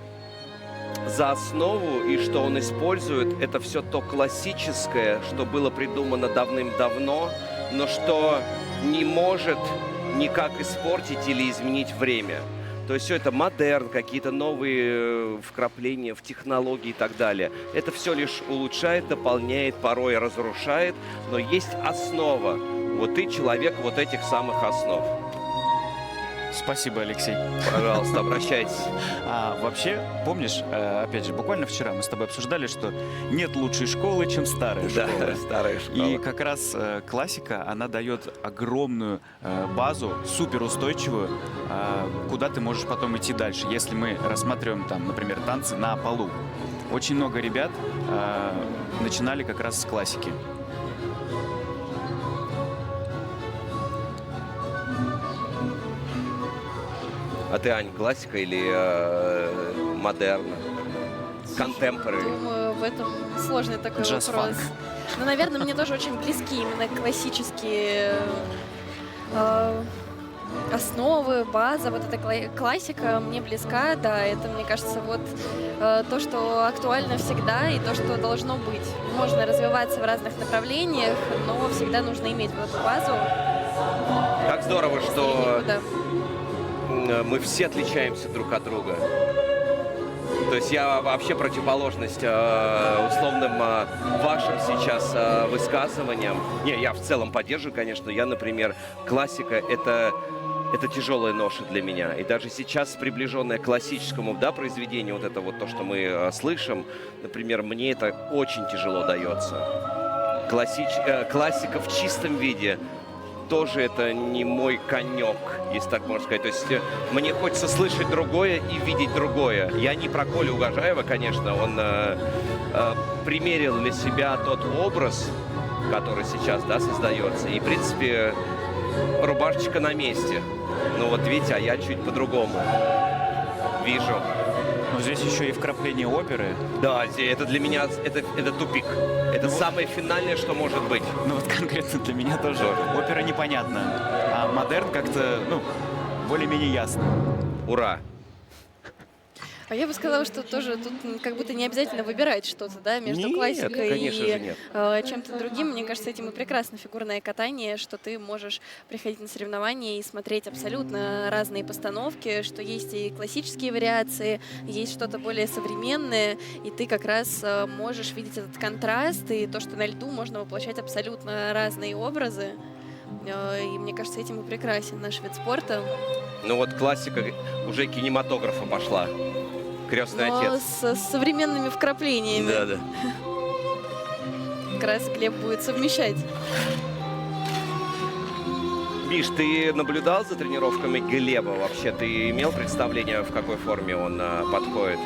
за основу и что он использует, это все то классическое, что было придумано давным-давно, но что не может никак испортить или изменить время. То есть все это модерн, какие-то новые вкрапления в технологии и так далее. Это все лишь улучшает, дополняет, порой разрушает, но есть основа. Вот ты человек вот этих самых основ. Спасибо, Алексей. Пожалуйста, обращайтесь. Вообще, помнишь, опять же, буквально вчера мы с тобой обсуждали, что нет лучшей школы, чем старая школа. Да, старая школа. И как раз классика, она дает огромную базу, суперустойчивую, куда ты можешь потом идти дальше. Если мы рассматриваем там, например, танцы на полу. Очень много ребят начинали как раз с классики. А ты, Ань, классика или модерна? Contemporary. Думаю, в этом сложный такой Джаз-фанк. вопрос. Но, наверное, мне тоже очень близки именно классические основы, база, вот эта классика мне близка, да, это, мне кажется, вот то, что актуально всегда и то, что должно быть. Можно развиваться в разных направлениях, но всегда нужно иметь вот эту базу. Как здорово, что Да. мы все отличаемся друг от друга. То есть я вообще противоположность условным вашим сейчас высказываниям. Не, я в целом поддерживаю, конечно. Я, например, классика это тяжелая ноша для меня. И даже сейчас, приближенная к классическому, да, произведению, вот это вот то, что мы слышим, например, мне это очень тяжело дается. Классика в чистом виде тоже это не мой конек, если так можно сказать. То есть мне хочется слышать другое и видеть другое. Я не про Колю Угожаева, конечно, он примерил для себя тот образ, который сейчас, да, создается. И, в принципе, рубашечка на месте. Ну вот видите, а я чуть по-другому вижу. Но здесь еще и вкрапление оперы. Да, это для меня это тупик. Это самое финальное, что может быть. Ну вот конкретно для меня тоже опера непонятна. А модерн как-то, ну, более-менее ясно. Ура! А я бы сказала, что тоже тут как будто не обязательно выбирать что-то, да, между Нет, классикой конечно же, и нет. чем-то другим. Мне кажется, этим и прекрасно фигурное катание, что ты можешь приходить на соревнования и смотреть абсолютно разные постановки, что есть и классические вариации, есть что-то более современное, и ты как раз можешь видеть этот контраст, и то, что на льду можно воплощать абсолютно разные образы. И мне кажется, этим и прекрасен наш вид спорта. Ну вот классика уже кинематографа пошла. Крестный Но отец. с современными вкраплениями. Да. Как раз Глеб будет совмещать. Миш, ты наблюдал за тренировками Глеба вообще? Ты имел представление, в какой форме он подходит?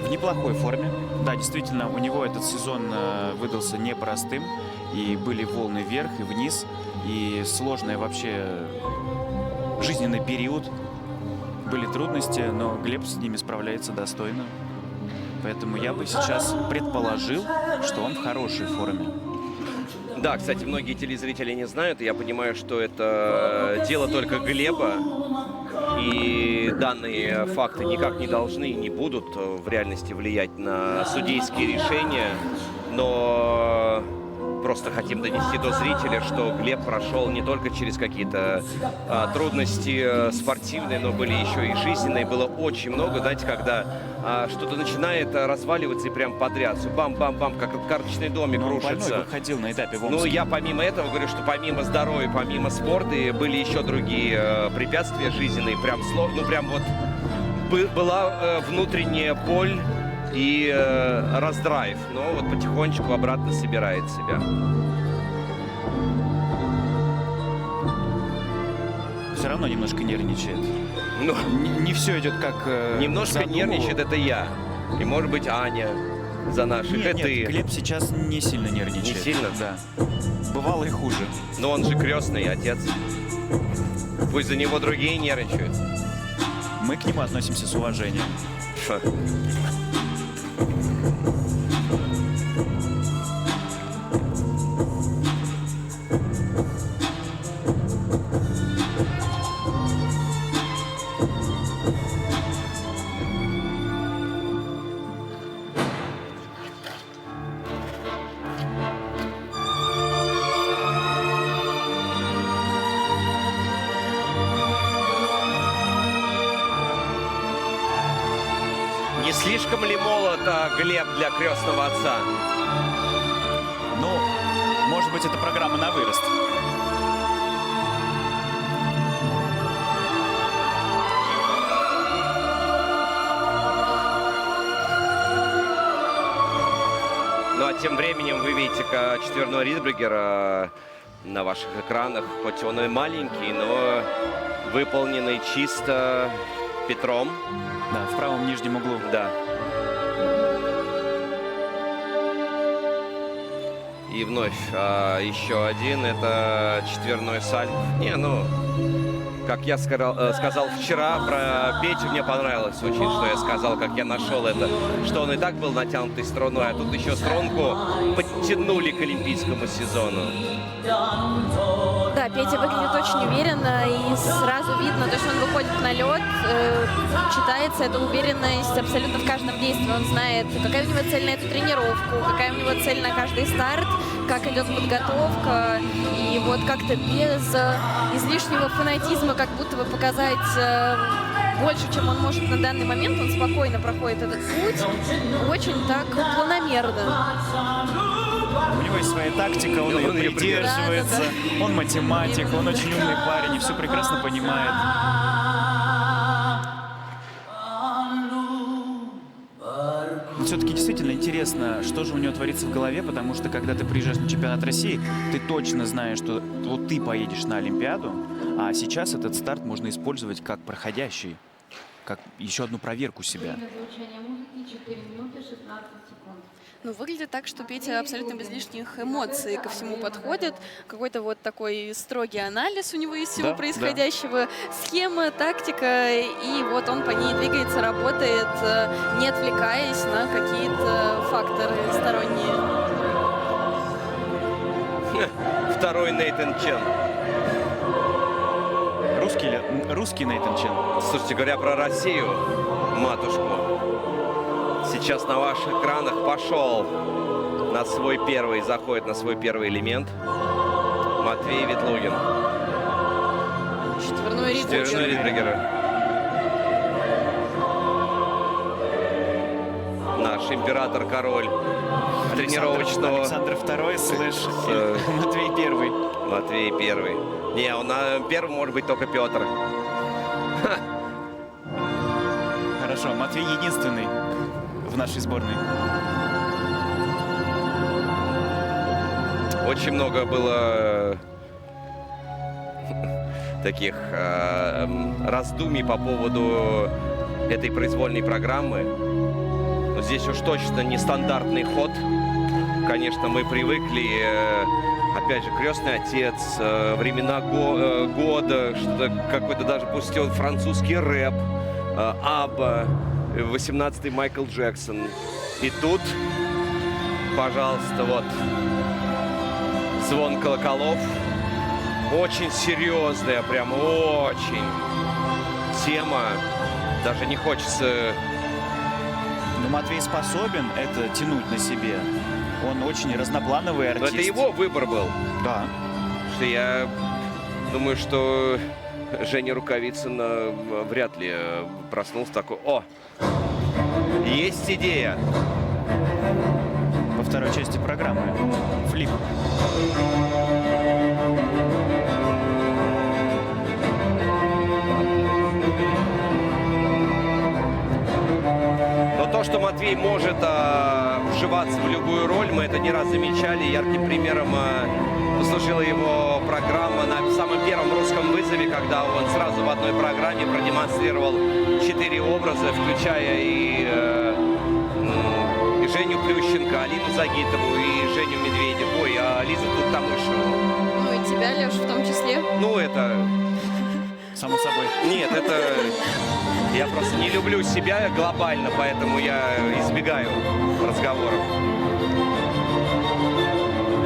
В неплохой форме. Да, действительно, у него этот сезон выдался непростым. И были волны вверх и вниз. И сложный вообще жизненный период. Были трудности, но Глеб с ними справляется достойно. Поэтому я бы сейчас предположил, что он в хорошей форме. Да, кстати, многие телезрители не знают, и я понимаю, что это дело только Глеба. И данные факты никак не должны и не будут в реальности влиять на судейские решения. Но просто хотим донести до зрителя, что Глеб прошел не только через какие-то трудности спортивные, но были еще и жизненные. Было очень много, знаете, когда что-то начинает разваливаться и прям подряд. Все бам-бам-бам, как карточный домик рушится. Больной выходил на этапе в Омске. Ну, я помимо этого говорю, что помимо здоровья, помимо спорта, и были еще другие препятствия жизненные. Прям сложно, ну, прям вот была внутренняя боль и раздрайв, но вот потихонечку обратно собирает себя. Все равно немножко нервничает. Ну, Не все идет как немножко задумывал. нервничает это я. И, может быть, Аня за наших, Нет, и ты. Глеб сейчас не сильно нервничает. Не сильно? Да. Бывало и хуже. Но он же крестный отец. Пусть за него другие нервничают. Мы к нему относимся с уважением. Ха. Не слишком ли молод Глеб для крестного отца? Ну, может быть, это программа на вырост. Ну а тем временем вы видите четверной Ридбергер на ваших экранах. Хоть он и маленький, но выполненный чисто Петром. Да, в правом нижнем углу. Да. И вновь еще один. Это четверной сальто. Не, ну, как я сказал вчера про Петю, мне понравилось очень, что я сказал, как я нашел это. Что он и так был натянутой струной, а тут еще струнку подтянули к олимпийскому сезону. Да, Петя выглядит очень уверенно и сразу видно, то есть он выходит на лед, читается эта уверенность абсолютно в каждом действии. Он знает, какая у него цель на эту тренировку, какая у него цель на каждый старт, как идет подготовка. И вот как-то без излишнего фанатизма, как будто бы показать больше, чем он может на данный момент, он спокойно проходит этот путь, очень так планомерно. У него есть своя тактика, он ее придерживается, он математик, он очень умный парень и все прекрасно понимает. Но все-таки действительно интересно, что же у него творится в голове, потому что когда ты приезжаешь на чемпионат России, ты точно знаешь, что вот ты поедешь на Олимпиаду, а сейчас этот старт можно использовать как проходящий, как еще одну проверку себя. Время звучания музыки 4 минуты 16 секунд. Ну, выглядит так, что Петя абсолютно без лишних эмоций ко всему подходит. Какой-то вот такой строгий анализ у него из всего Да, происходящего. Схема, тактика, и вот он по ней двигается, работает, не отвлекаясь на какие-то факторы сторонние. Второй Нейтан Чен. Русский Нейтан Чен. Слушайте, говоря про Россию, матушку, сейчас на ваших экранах пошел на свой первый, заходит на свой первый элемент Матвей Ветлугин. Четверной Четверной Ридбергер. Наш император-король тренировочного. Александр II слэш Матвей Первый. Матвей первый. Не, он первый может быть только Петр. Хорошо, Матвей единственный в нашей сборной. Очень много было таких раздумий по поводу этой произвольной программы. Но здесь уж точно нестандартный ход. Конечно, мы привыкли, опять же, «Крестный отец», времена года, что-то какой-то даже пустил французский рэп, Абба, 18-й Майкл Джексон. И тут, пожалуйста, вот звон колоколов. Очень серьезная, прям очень тема. Даже не хочется... Но Матвей способен это тянуть на себе. Он очень разноплановый Но артист. это его выбор был. Да. Что я думаю, что Женя Рукавицын вряд ли проснулся такой: о, есть идея. Во второй части программы. Флип. Но то, что Матвей может вживаться в любую роль, мы это не раз замечали. Ярким примером послужила его программа на самом первом русском вызове, когда он сразу в одной программе продемонстрировал 4 образа, включая и Женю Плющенко, Алину Загитову и Женю Медведеву, ой, а Лизу Туттамышеву. Ну и тебя, Леш, в том числе. Ну, это... Само собой. Нет, это... Я просто не люблю себя глобально, поэтому я избегаю разговоров.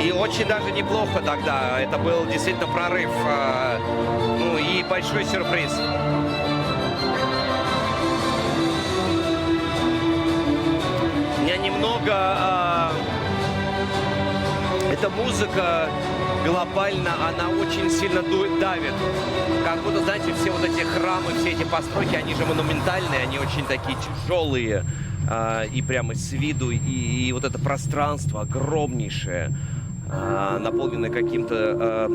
И очень даже неплохо тогда. Это был действительно прорыв. Ну и большой сюрприз. Меня немного... Эта музыка глобально, она очень сильно давит. Как будто, знаете, все вот эти храмы, все эти постройки, они же монументальные, они очень такие тяжелые. И прямо с виду, и вот это пространство огромнейшее, наполненное каким-то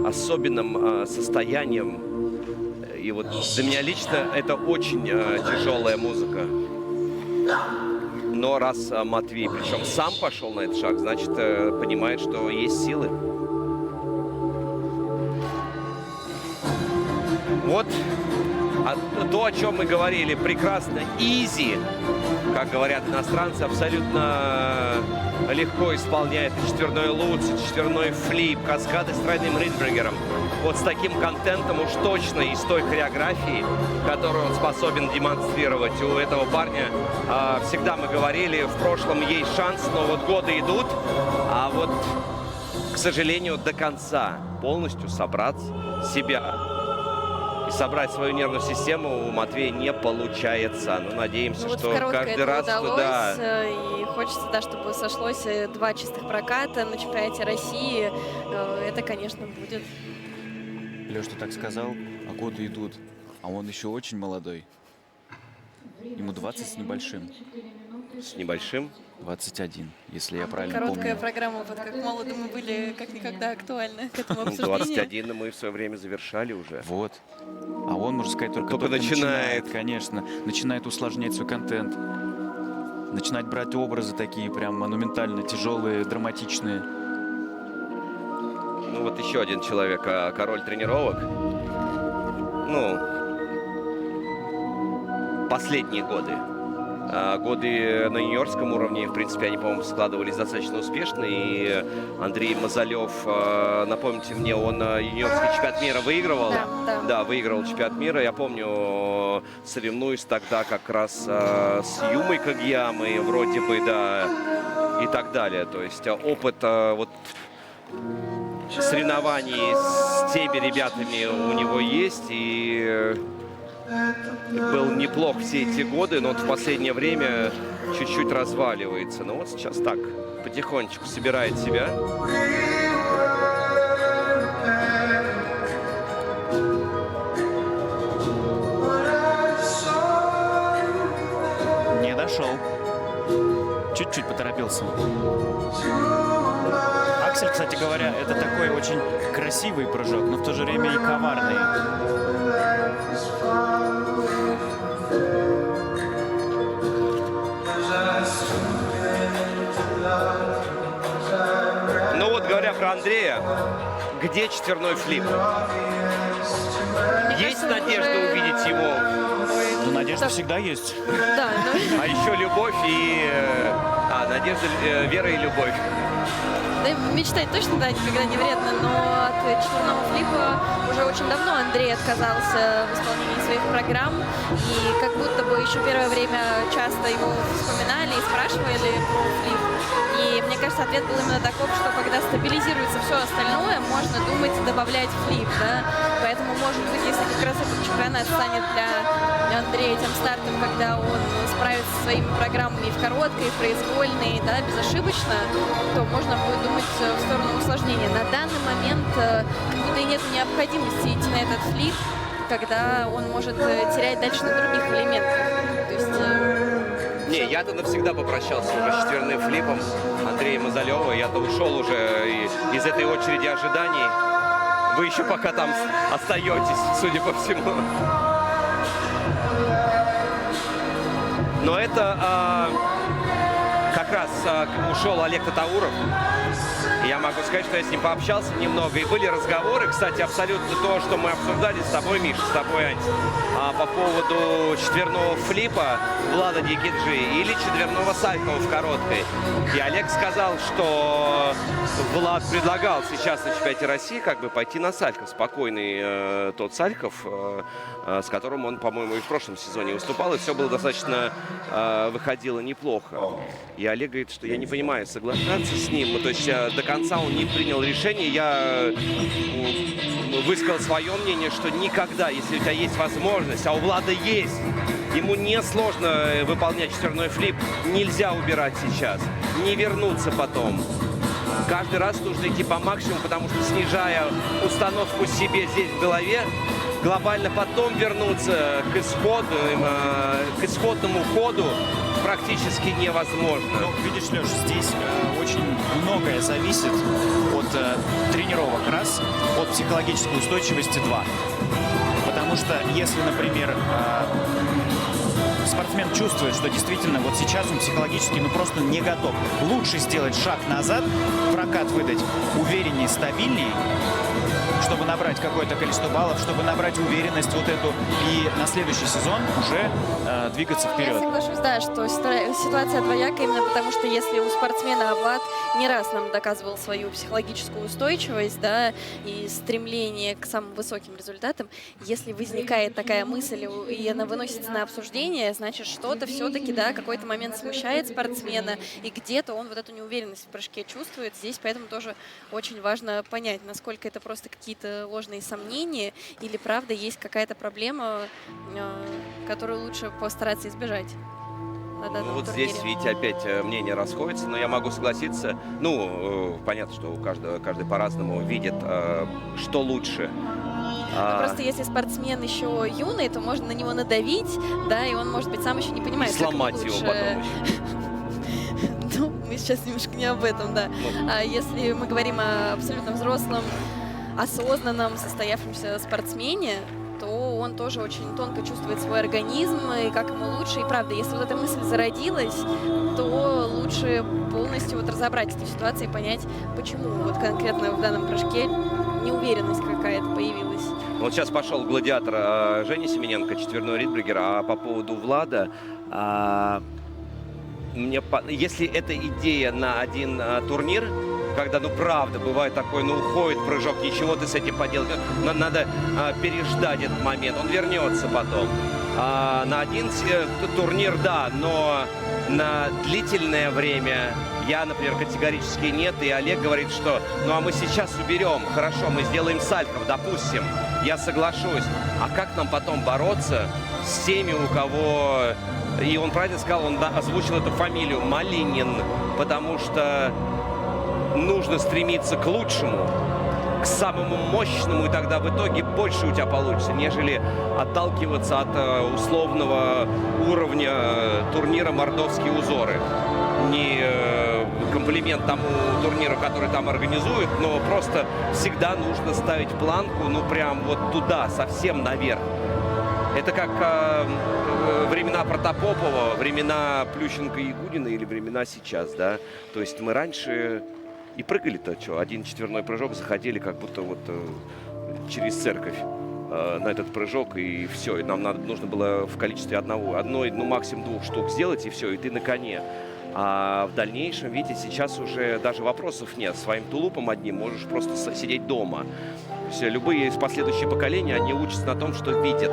особенным состоянием. И вот для меня лично это очень тяжелая музыка. Но раз Матвей, причем сам пошел на этот шаг, значит, понимает, что есть силы. Вот то, о чем мы говорили, прекрасно. Изи. как говорят иностранцы, абсолютно легко исполняет и четверной луц, и четверной флип, каскады с тройным ридбергером. Вот с таким контентом уж точно и с той хореографией, которую он способен демонстрировать у этого парня. Всегда мы говорили, в прошлом есть шанс, но вот годы идут, а вот, к сожалению, до конца полностью собрать себя и собрать свою нервную систему у Матвея не получается. Но надеемся, Вот что в короткое каждый это раз удалось, да. и хочется, да, чтобы сошлось 2 чистых проката на чемпионате России. Это, конечно, будет. Леш, ты так сказал, а годы идут, а он еще очень молодой. Ему 20 с небольшим. С небольшим. 21, если я правильно Короткая помню. программа, вот как молоды мы были, как никогда актуальны к этому обсуждению. 21 мы в свое время завершали уже. Вот. А он, можно сказать, только начинает. Конечно. Начинает усложнять свой контент. Начинает брать образы такие прям монументально тяжелые, драматичные. Ну вот еще один человек, король тренировок. Ну, последние годы. Годы на юниорском уровне, в принципе, они, по-моему, складывались достаточно успешно. И Андрей Мазалев, напомните мне, он юниорский чемпионат мира выигрывал. Да, выигрывал чемпионат мира. Я помню, соревнуюсь тогда как раз с Юмой Кагьямой, вроде бы, да, и так далее. То есть опыт вот соревнований с теми ребятами у него есть. И был неплох все эти годы, но вот в последнее время чуть-чуть разваливается. Но вот сейчас так, потихонечку собирает себя. Не дошел. Чуть-чуть поторопился. Аксель, кстати говоря, это такой очень красивый прыжок, но в то же время и коварный. Ну вот, говоря про Андрея, где четверной флип? Есть надежда увидеть его? Ну, надежда всегда есть. Да, но... А еще любовь и... надежда, вера и любовь. Да, мечтать точно, да, никогда не вредно, но от четверного флипа уже очень давно Андрей отказался в исполнении своих программ, и как будто бы еще первое время часто его вспоминали и спрашивали про флип. И мне кажется, ответ был именно таков, что когда стабилизируется все остальное, можно думать добавлять флип, да. Поэтому, может быть, если как раз этот чемпионат станет для Андрея тем стартом, когда он справится со своими программами и в короткой, и в произвольной, да, безошибочно, то можно будет думать в сторону усложнения. На данный момент как будто и нет необходимости идти на этот флип, когда он может терять дальше на других элементах. То есть... Не, я-то навсегда попрощался уже с четверным флипом Андрея Мазалева. Я-то ушел уже из этой очереди ожиданий. Вы еще пока там остаетесь, судя по всему. Но это как раз ушел Олег Татауров. Я могу сказать, что я с ним пообщался немного. И были разговоры, кстати, абсолютно то, что мы обсуждали с тобой, Миша, с тобой, Ань, по поводу четверного флипа Влада Дикиджи или четверного сальхова в короткой. И Олег сказал, что Влад предлагал сейчас на чемпионате России как бы пойти на сальхов. Спокойный тот сальхов, с которым он, по-моему, и в прошлом сезоне выступал. И все было достаточно, выходило неплохо. И Олег говорит, что я не понимаю, соглашаться с ним. То есть до конца он не принял решение. Я высказал свое мнение, что никогда, если у тебя есть возможность, а у Влада есть, ему не сложно выполнять четверной флип, нельзя убирать сейчас, не вернуться потом. Каждый раз нужно идти по максимуму, потому что, снижая установку себе здесь в голове, глобально потом вернуться к исходному ходу практически невозможно. Ну, видишь, Леш, здесь очень многое зависит от тренировок, раз, от психологической устойчивости, два. Потому что если, например, спортсмен чувствует, что действительно вот сейчас он психологически просто не готов, лучше сделать шаг назад, прокат выдать увереннее, стабильнее, чтобы набрать какое-то количество баллов, чтобы набрать уверенность вот эту и на следующий сезон уже двигаться Я вперед. соглашусь, да, что ситуация двоякая, именно потому что если у спортсмена Влад не раз нам доказывал свою психологическую устойчивость, да, и стремление к самым высоким результатам, если возникает такая мысль и она выносится на обсуждение, значит, что-то все-таки, да, какой-то момент смущает спортсмена, и где-то он вот эту неуверенность в прыжке чувствует. Здесь поэтому тоже очень важно понять, насколько это просто какие-то ложные сомнения или правда есть какая-то проблема, которую лучше постараться избежать. На данном Вот турнире. здесь, видите, опять мнения расходятся, но я могу согласиться. Ну, понятно, что каждый по-разному видит, что лучше. Ну, просто если спортсмен еще юный, то можно на него надавить, да, и он, может быть, сам еще не И понимает, как ему сломать его лучше. потом еще. Ну, мы сейчас немножко не об этом, да. Ну. А если мы говорим о абсолютно взрослом, осознанном, состоявшемся спортсмене, то он тоже очень тонко чувствует свой организм и как ему лучше. И правда, если вот эта мысль зародилась, то лучше полностью вот разобрать эту ситуацию и понять, почему вот конкретно в данном прыжке неуверенность какая-то появилась. Вот сейчас пошел гладиатор Женя Семененко, четверной Ридбергер. А по поводу Влада, если это идея на один турнир, когда, ну, правда, бывает такое, ну, уходит прыжок, ничего ты с этим поделать. Надо переждать этот момент, он вернется потом. На один турнир, да, но на длительное время я, например, категорически нет. И Олег говорит, что, ну, а мы сейчас уберем, хорошо, мы сделаем сальхов, допустим, я соглашусь. А как нам потом бороться с теми, у кого... И он правильно сказал, он озвучил эту фамилию Малинин, потому что нужно стремиться к лучшему, к самому мощному, и тогда в итоге больше у тебя получится, нежели отталкиваться от условного уровня турнира «Мордовские узоры». Не комплимент тому турниру, который там организуют, но просто всегда нужно ставить планку, ну, прям вот туда, совсем наверх. Это как времена Протопопова, времена Плющенко и Ягудина или времена сейчас, да. То есть мы раньше и прыгали-то, что, один четверной прыжок, заходили как будто вот через церковь на этот прыжок, и все. И нам нужно было в количестве одной, ну, максимум 2 штук сделать, и все, и ты на коне. А в дальнейшем, видите, сейчас уже даже вопросов нет. Своим тулупом одним можешь просто сидеть дома. То есть любые последующие поколения, они учатся на том, что видят.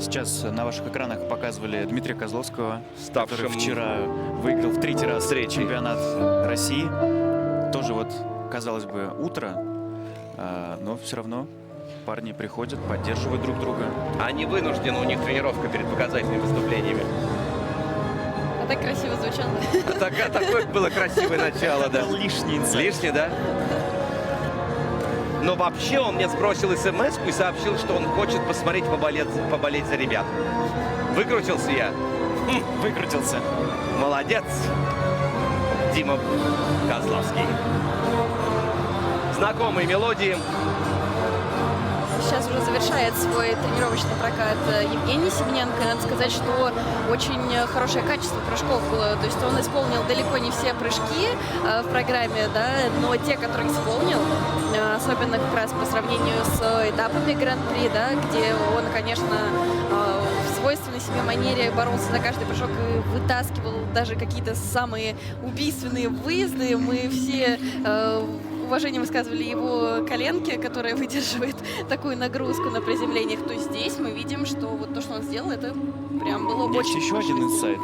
Сейчас на ваших экранах показывали Дмитрия Козловского, который Ставшим... вчера выиграл в 3-й раз чемпионат России. Тоже вот, казалось бы, утро, но все равно парни приходят, поддерживают друг друга. Они вынуждены, у них тренировка перед показательными выступлениями. А так красиво звучало. Такое было красивое начало, да. Лишний инсайт. Лишний, да? Но вообще он мне сбросил смс-ку и сообщил, что он хочет посмотреть, поболеть за ребят. Выкрутился я. Выкрутился. Молодец, Дима Козловский. Знакомые мелодии. Сейчас уже завершает свой тренировочный прокат Евгений Семененко. Надо сказать, что очень хорошее качество прыжков было. То есть он исполнил далеко не все прыжки в программе, да, но те, которые исполнил, особенно как раз по сравнению с этапами Гран-при, да, где он, конечно, в свойственной себе манере боролся за каждый прыжок и вытаскивал даже какие-то самые убийственные выезды. Мы все уважение высказывали его коленке, которая выдерживает такую нагрузку на приземлениях. То есть здесь мы видим, что вот то, что он сделал, это прям было Есть очень еще один инсайт.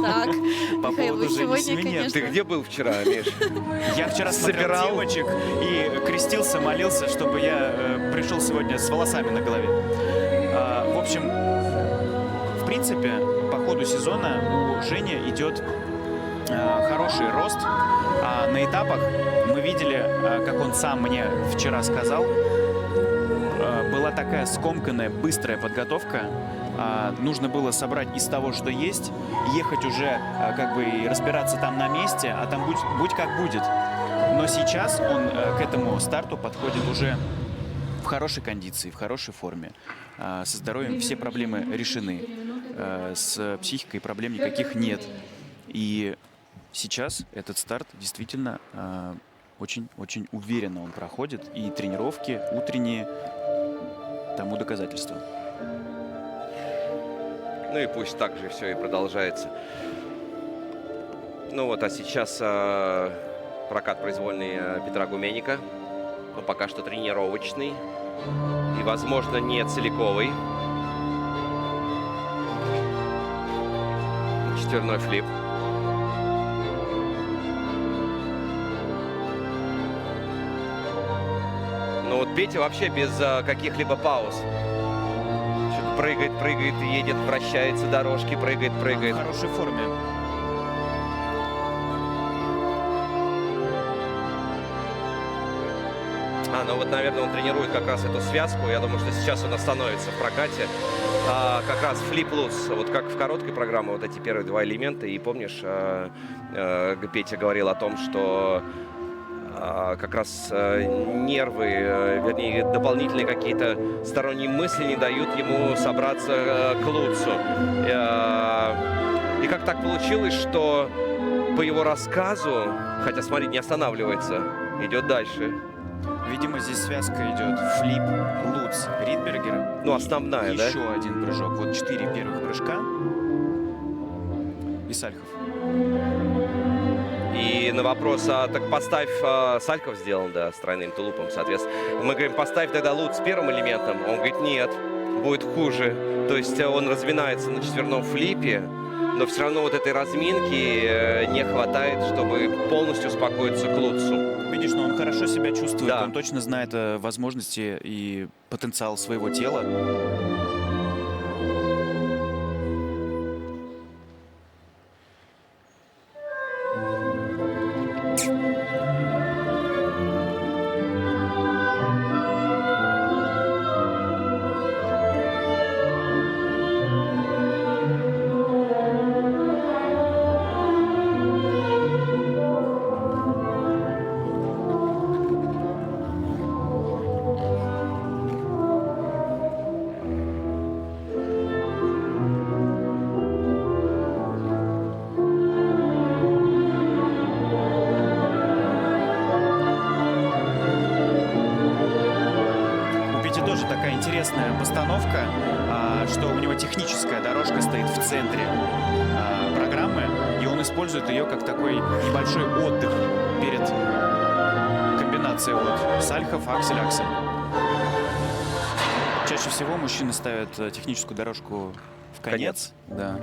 Так, По Михаил, вы поводу Жени сегодня, Семененко. конечно... Ты где был вчера, Миш? Я вчера смотрел Собирал. девочек и крестился, молился, чтобы я пришел сегодня с волосами на голове. В общем, в принципе, по ходу сезона у Жени идет хороший рост. А на этапах мы видели, как он сам мне вчера сказал, была такая скомканная, быстрая подготовка. Нужно было собрать из того, что есть, ехать уже как бы и разбираться там на месте, а там будь как будет. Но сейчас он к этому старту подходит уже в хорошей кондиции, в хорошей форме. Со здоровьем все проблемы решены. С психикой проблем никаких нет. И сейчас этот старт действительно очень-очень уверенно он проходит. И тренировки утренние тому доказательство. Ну и пусть так же все и продолжается. Ну вот, а сейчас прокат произвольный Петра Гуменника. Но пока что тренировочный. И, возможно, не целиковый. Четверной флип. Ну вот Петя вообще без каких-либо пауз. Что-то прыгает, едет, вращается, дорожки, прыгает. В хорошей форме. Ну вот, наверное, он тренирует как раз эту связку. Я думаю, что сейчас он остановится в прокате. Как раз флип-луц. Вот как в короткой программе вот эти первые два элемента. И помнишь, Петя говорил о том, что как раз нервы, вернее, дополнительные какие-то сторонние мысли не дают ему собраться к луцу. И как так получилось, что по его рассказу, хотя, смотри, не останавливается, идет дальше. Видимо, здесь связка идет флип, луц, Ридбергер. Ну, основная, да? Еще один прыжок. Вот 4 первых прыжка. И Сальхов. И на вопрос, так поставь, Сальхов сделан, да, с тройным тулупом, соответственно. Мы говорим, поставь тогда лут с первым элементом. Он говорит, нет, будет хуже. То есть он разминается на четверном флипе, но все равно вот этой разминки не хватает, чтобы полностью успокоиться к лутцу. Видишь, но он хорошо себя чувствует, Да. он точно знает возможности и потенциал своего тела. Интересная постановка, что у него техническая дорожка стоит в центре программы, и он использует ее как такой небольшой отдых перед комбинацией вот Сальхов, Аксель, Аксель. Чаще всего мужчины ставят техническую дорожку в конец. Да.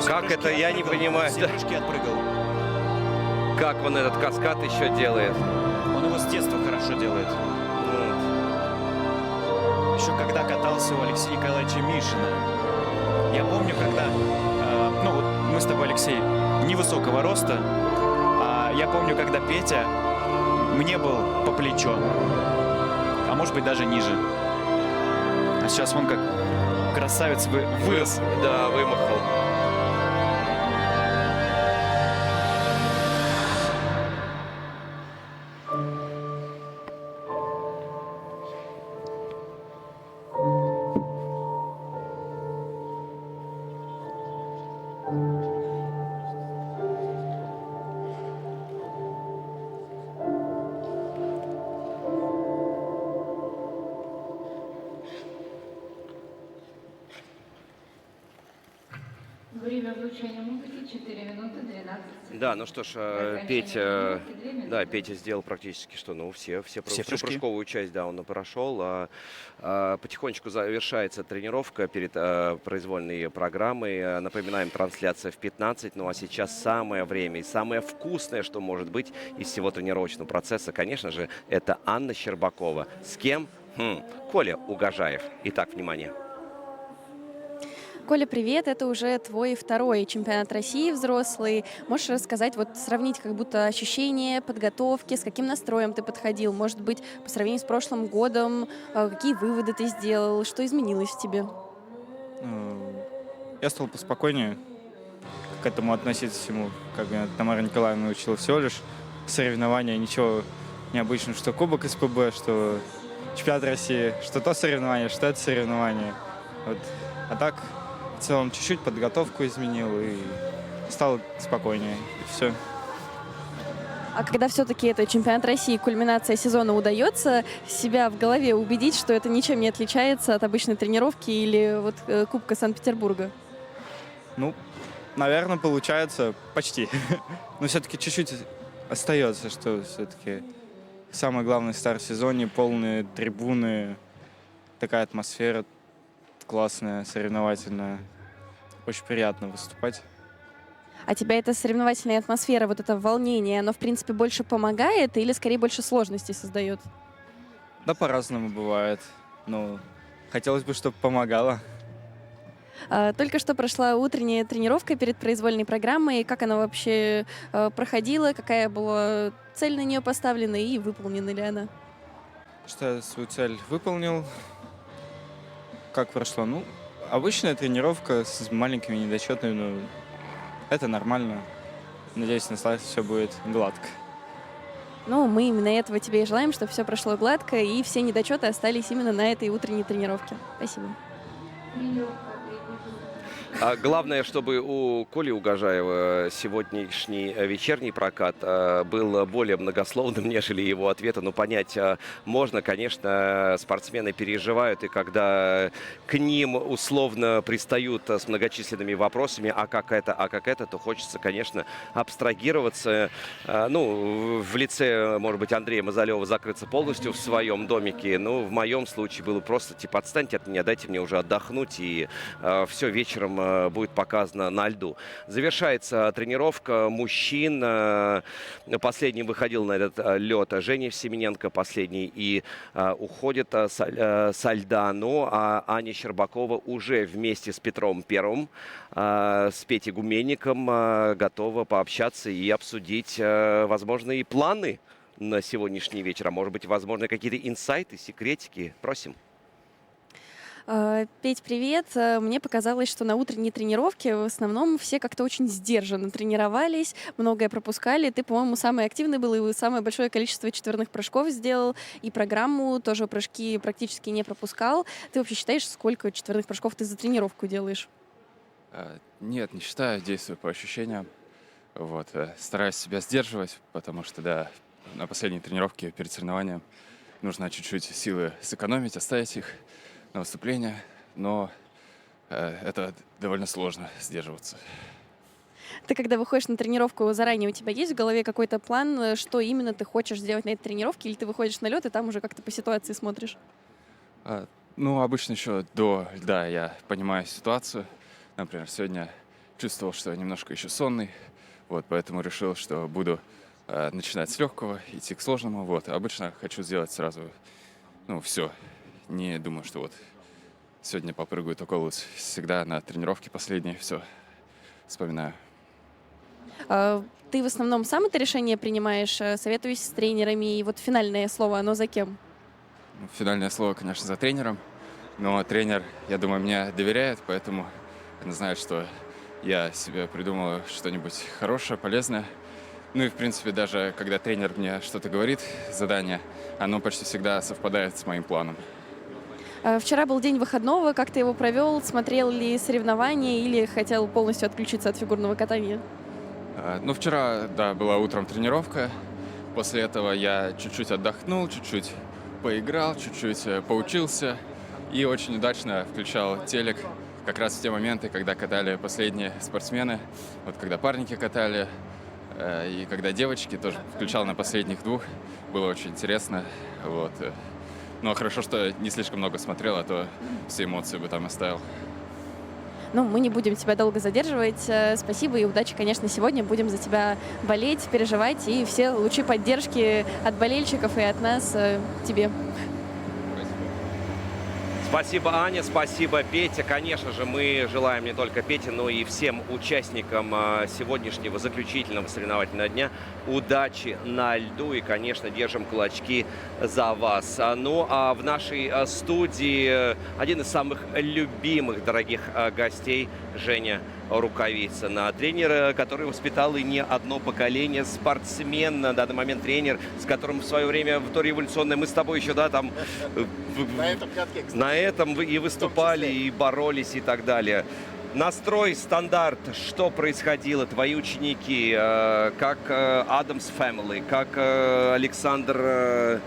Как это, я не понимаю. Все прыжки отпрыгал. Как он этот каскад еще делает? Он его с детства хорошо делает. Еще когда катался у Алексея Николаевича Мишина. Я помню, когда... ну вот мы с тобой, Алексей, невысокого роста. Я помню, когда Петя мне был по плечо. А может быть, даже ниже. А сейчас он как красавец вырос. Да, вымахал. Время звучания музыки 4 минуты 12 секунд. Да, ну что ж, Петя, Петя сделал практически что, ну всю прыжки. прыжковую часть, да, он прошел. Потихонечку завершается тренировка перед произвольной программой. Напоминаем, трансляция в 15, ну а сейчас самое время и самое вкусное, что может быть из всего тренировочного процесса, конечно же, это Анна Щербакова. С кем? Коля Угожаев. Итак, внимание. Коля, привет! Это уже твой второй чемпионат России взрослый. Можешь рассказать, вот сравнить как будто ощущения, подготовки, с каким настроем ты подходил? Может быть, по сравнению с прошлым годом, какие выводы ты сделал, что изменилось в тебе? Я стал поспокойнее к этому относиться всему. Как меня Тамара Николаевна учила, всего лишь соревнования, ничего необычного, что Кубок СПБ, что Чемпионат России, что то соревнование, что это соревнование. Вот. А так, в целом, чуть-чуть подготовку изменил и стал спокойнее. И все. А когда все-таки это чемпионат России, кульминация сезона, удается себя в голове убедить, что это ничем не отличается от обычной тренировки или вот Кубка Санкт-Петербурга? Ну, наверное, получается почти. Но все-таки чуть-чуть остается, что все-таки самый главный старт в сезоне, полные трибуны, такая атмосфера классная, соревновательная. Очень приятно выступать. А тебя эта соревновательная атмосфера, вот это волнение, оно, в принципе, больше помогает или, скорее, больше сложностей создает? Да, по-разному бывает. Ну, хотелось бы, чтобы помогало. Только что прошла утренняя тренировка перед произвольной программой. Как она вообще проходила, какая была цель на нее поставлена и выполнена ли она? Что я свою цель выполнил. Как прошло? Ну, обычная тренировка с маленькими недочетами, но это нормально. Надеюсь, на старте все будет гладко. Ну, мы именно этого тебе и желаем, чтобы все прошло гладко и все недочеты остались именно на этой утренней тренировке. Спасибо. Главное, чтобы у Коли Угожаева сегодняшний вечерний прокат был более многословным, нежели его ответы. Но понять можно, конечно, спортсмены переживают, и когда к ним условно пристают с многочисленными вопросами, а как это, то хочется, конечно, абстрагироваться. Ну, в лице, может быть, Андрея Мазалева закрыться полностью в своем домике. Ну, в моем случае было просто, типа, отстаньте от меня, дайте мне уже отдохнуть, и все, вечером будет показано на льду. Завершается тренировка мужчин. Последним выходил на этот лед Женя Семененко, последний, и уходит со льда. Ну, а Аня Щербакова уже вместе с Петром Первым, с Петей Гуменником готова пообщаться и обсудить возможные планы на сегодняшний вечер. А может быть, возможно, какие-то инсайты, секретики. Просим. Петь, привет. Мне показалось, что на утренней тренировке в основном все как-то очень сдержанно тренировались, многое пропускали. Ты, по-моему, самый активный был и самое большое количество четверных прыжков сделал, и программу тоже прыжки практически не пропускал. Ты вообще считаешь, сколько четверных прыжков ты за тренировку делаешь? Нет, не считаю, действую по ощущениям. Вот, стараюсь себя сдерживать, потому что, да, на последней тренировке перед соревнованием нужно чуть-чуть силы сэкономить, оставить их на выступление, но это довольно сложно сдерживаться. Ты, когда выходишь на тренировку, заранее у тебя есть в голове какой-то план, что именно ты хочешь сделать на этой тренировке, или ты выходишь на лед и там уже как-то по ситуации смотришь? Ну, обычно еще до льда я понимаю ситуацию. Например, сегодня чувствовал, что немножко еще сонный, вот, поэтому решил, что буду начинать с легкого, идти к сложному. Вот. Обычно хочу сделать сразу, все. Не думаю, что вот сегодня попрыгаю только луз. Всегда на тренировке последней все вспоминаю. Ты в основном сам это решение принимаешь, советуюсь с тренерами, и вот финальное слово, оно за кем? Финальное слово, конечно, за тренером, но тренер, я думаю, мне доверяет, поэтому он знает, что я себе придумал что-нибудь хорошее, полезное. Ну и, в принципе, даже когда тренер мне что-то говорит, задание, оно почти всегда совпадает с моим планом. Вчера был день выходного, как ты его провел? Смотрел ли соревнования или хотел полностью отключиться от фигурного катания? Вчера, да, была утром тренировка. После этого я чуть-чуть отдохнул, чуть-чуть поиграл, чуть-чуть поучился. И очень удачно включал телек как раз в те моменты, когда катали последние спортсмены. Вот когда парники катали, и когда девочки, тоже включал на последних двух. Было очень интересно. Вот. Но хорошо, что не слишком много смотрел, а то все эмоции бы там оставил. Мы не будем тебя долго задерживать. Спасибо и удачи, конечно, сегодня. Будем за тебя болеть, переживать. И все лучи поддержки от болельщиков и от нас тебе. Спасибо, Аня, спасибо, Петя. Конечно же, мы желаем не только Пете, но и всем участникам сегодняшнего заключительного соревновательного дня удачи на льду. И, конечно, держим кулачки за вас. Ну, а в нашей студии один из самых любимых, дорогих гостей Женя Рукавицына. Тренер, который воспитал и не одно поколение, спортсмен, на данный момент тренер, с которым в свое время в дореволюционное мы с тобой еще, да, там на этом вы и выступали, и боролись, и так далее. Настрой, стандарт, что происходило, твои ученики, как Адамс Family, как Александр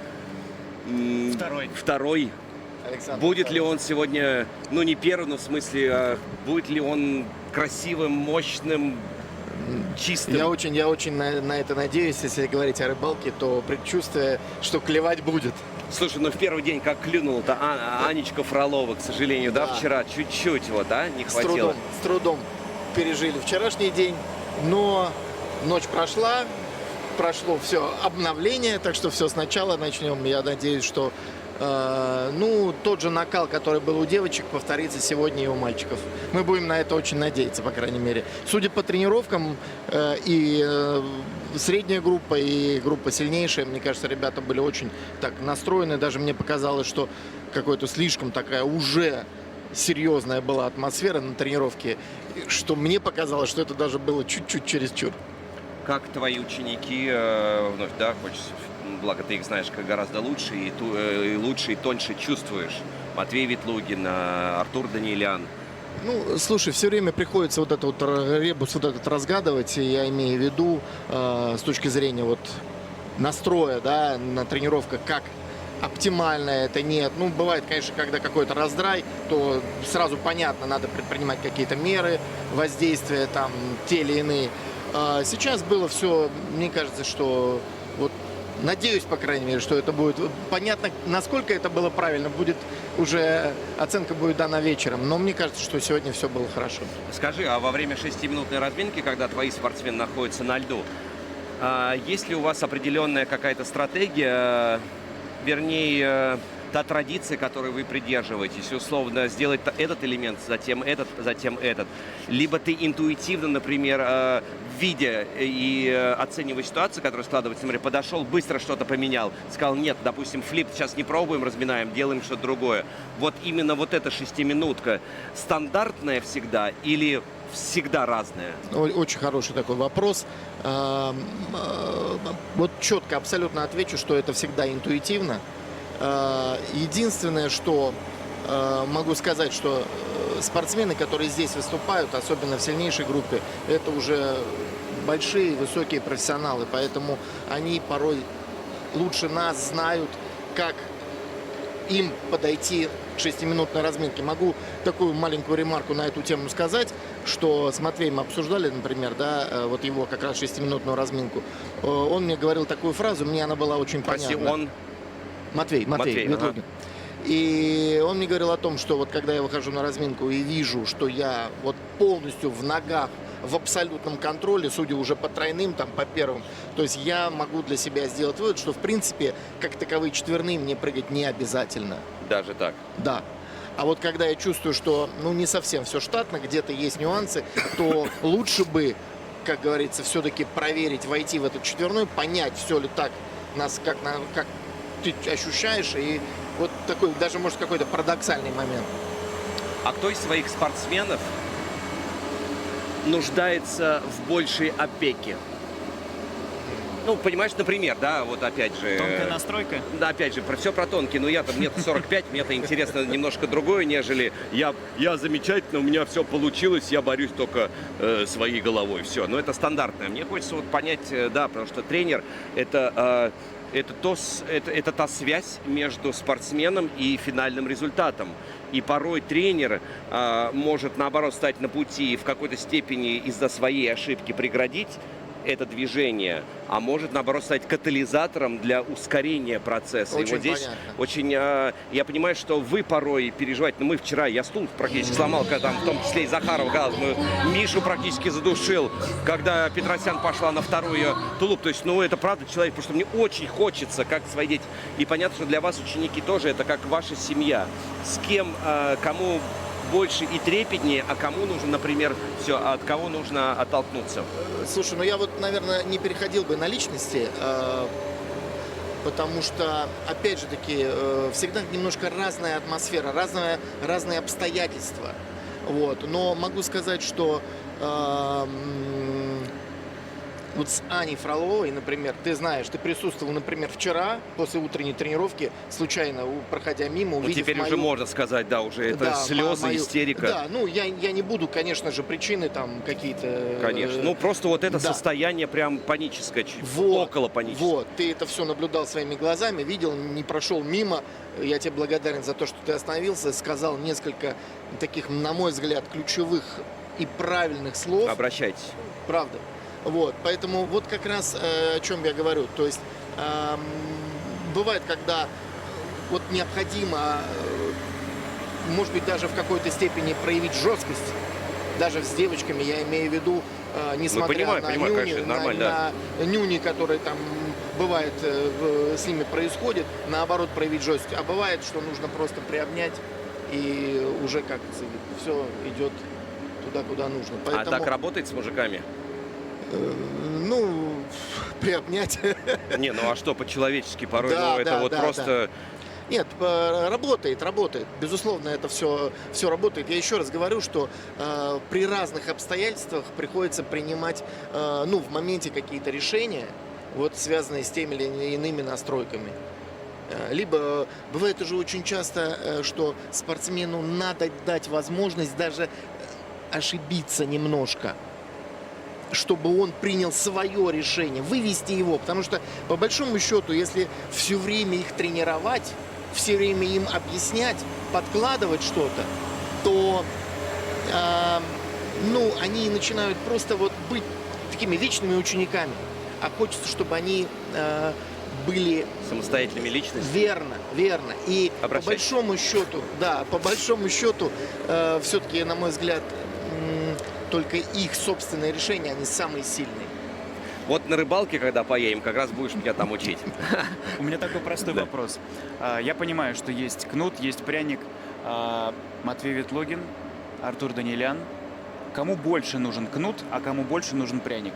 второй. Будет ли он сегодня, ну не первый, но в смысле, будет ли он красивым, мощным, чистым? Я очень на это надеюсь. Если говорить о рыбалке, то предчувствие, что клевать будет. Слушай, ну в первый день как клюнула-то Анечка Фролова, к сожалению, да, вчера чуть-чуть вот, не хватило. С трудом пережили вчерашний день, но ночь прошла, прошло все обновление, так что все сначала начнем. Я надеюсь, что тот же накал, который был у девочек, повторится сегодня и у мальчиков. Мы будем на это очень надеяться, по крайней мере. Судя по тренировкам, и средняя группа, и группа сильнейшая, мне кажется, ребята были очень так настроены. Даже мне показалось, что какой-то слишком такая уже серьезная была атмосфера на тренировке, что мне показалось, что это даже было чуть-чуть чересчур. Как твои ученики, вновь, да, хочется, благо ты их знаешь гораздо лучше, и лучше, и тоньше чувствуешь. Матвей Ветлугин, Артур Данилян. Ну, слушай, все время приходится вот этот вот ребус вот этот разгадывать, и я имею в виду с точки зрения вот настроя, да, на тренировках, как оптимально это, нет. Ну, бывает, конечно, когда какой-то раздрай, то сразу понятно, надо предпринимать какие-то меры воздействия, там, те или иные. Сейчас было все, мне кажется, что вот надеюсь, по крайней мере, что это будет понятно, насколько это было правильно, будет уже оценка будет дана вечером, но мне кажется, что сегодня все было хорошо. Скажи, а во время 6-минутной разминки, когда твои спортсмены находятся на льду, есть ли у вас определенная какая-то стратегия, вернее, та традиция, которой вы придерживаетесь, условно сделать этот элемент, затем этот, либо ты интуитивно, например, видя и оценивая ситуацию, которая складывается, например, подошел, быстро что-то поменял, сказал, нет, допустим, флип сейчас не пробуем, разминаем, делаем что-то другое. Вот именно вот эта 6-минутка стандартная всегда или всегда разная? Очень хороший такой вопрос. Вот четко, абсолютно отвечу, что это всегда интуитивно. Единственное, что могу сказать, что спортсмены, которые здесь выступают, особенно в сильнейшей группе, это уже большие, высокие профессионалы, поэтому они порой лучше нас знают, как им подойти к 6-минутной разминке. Могу такую маленькую ремарку на эту тему сказать, что с Матвеем мы обсуждали, например, да, вот его как раз 6-минутную разминку. Он мне говорил такую фразу, мне она была очень понятна. Матвей. Ага. И он мне говорил о том, что вот когда я выхожу на разминку и вижу, что я вот полностью в ногах, в абсолютном контроле, судя уже по тройным, там, по первым, то есть я могу для себя сделать вывод, что в принципе, как таковые четверные мне прыгать не обязательно. Даже так? Да. А вот когда я чувствую, что не совсем все штатно, где-то есть нюансы, то лучше бы, как говорится, все-таки проверить, войти в этот четверной, понять, все ли так, как ты ощущаешь, и вот такой, даже, может, какой-то парадоксальный момент. А кто из своих спортсменов нуждается в большей опеке? Ну, понимаешь, например, да, вот опять же... Тонкая настройка? Да, опять же, все про тонкие, но я-то, мне-то 45, мне-то интересно немножко другое, нежели я замечательно, у меня все получилось, я борюсь только своей головой, все. Но это стандартное. Мне хочется вот понять, да, потому что тренер это та связь между спортсменом и финальным результатом. И порой тренер может, наоборот, стать на пути и в какой-то степени из-за своей ошибки преградить это движение, а может, наоборот, стать катализатором для ускорения процесса. Очень и вот здесь понятно. очень, я понимаю, что вы порой переживаете, мы вчера, я стул практически сломал, когда там, в том числе и Захаров Галас, Мишу практически задушил, когда Петросян пошла на вторую тулуп. То есть, это правда человек, потому что мне очень хочется, как свои дети. И понятно, что для вас ученики тоже, это как ваша семья. С кем, кому больше и трепетнее, а кому нужно, например, от кого нужно оттолкнуться? Слушай, я вот, наверное, не переходил бы на личности, потому что, опять же таки, всегда немножко разная атмосфера, разные обстоятельства. Вот. Но могу сказать, что вот с Аней Фроловой, например, ты знаешь, ты присутствовал, например, вчера после утренней тренировки, случайно проходя мимо, увидев теперь мою... уже можно сказать, да, уже это слезы, мою... истерика. Да, я не буду, конечно же, причины там какие-то... Конечно. Просто вот это состояние прям паническое, около паническое. Вот, ты это все наблюдал своими глазами, видел, не прошел мимо. Я тебе благодарен за то, что ты остановился, сказал несколько таких, на мой взгляд, ключевых и правильных слов. Обращайтесь. Правда. Вот, поэтому вот как раз о чем я говорю. То есть бывает, когда вот необходимо, может быть, даже в какой-то степени проявить жесткость, даже с девочками, я имею в виду, несмотря на нюни, конечно, нормально, на нюни, которые там бывает с ними происходит, наоборот проявить жесткость. А бывает, что нужно просто приобнять, и уже как все идет туда, куда нужно. Поэтому... А так работает с мужиками? Приобнять. Не, а что, по-человечески порой, просто... Да. Нет, работает. Безусловно, это все работает. Я еще раз говорю, что при разных обстоятельствах приходится принимать, в моменте какие-то решения, вот связанные с теми или иными настройками. Либо бывает уже очень часто, что спортсмену надо дать возможность даже ошибиться немножко, чтобы он принял свое решение, вывести его. Потому что, по большому счету, если все время их тренировать, все время им объяснять, подкладывать что-то, то они начинают просто быть такими вечными учениками. А хочется, чтобы они были самостоятельными личностями. Верно. И по большому счету, все-таки, на мой взгляд, только их собственные решения, они самые сильные. Вот на рыбалке, когда поедем, как раз будешь меня там учить. У меня такой простой вопрос. Я понимаю, что есть кнут, есть пряник. Матвей Ветлогин, Артур Данилян. Кому больше нужен кнут, а кому больше нужен пряник?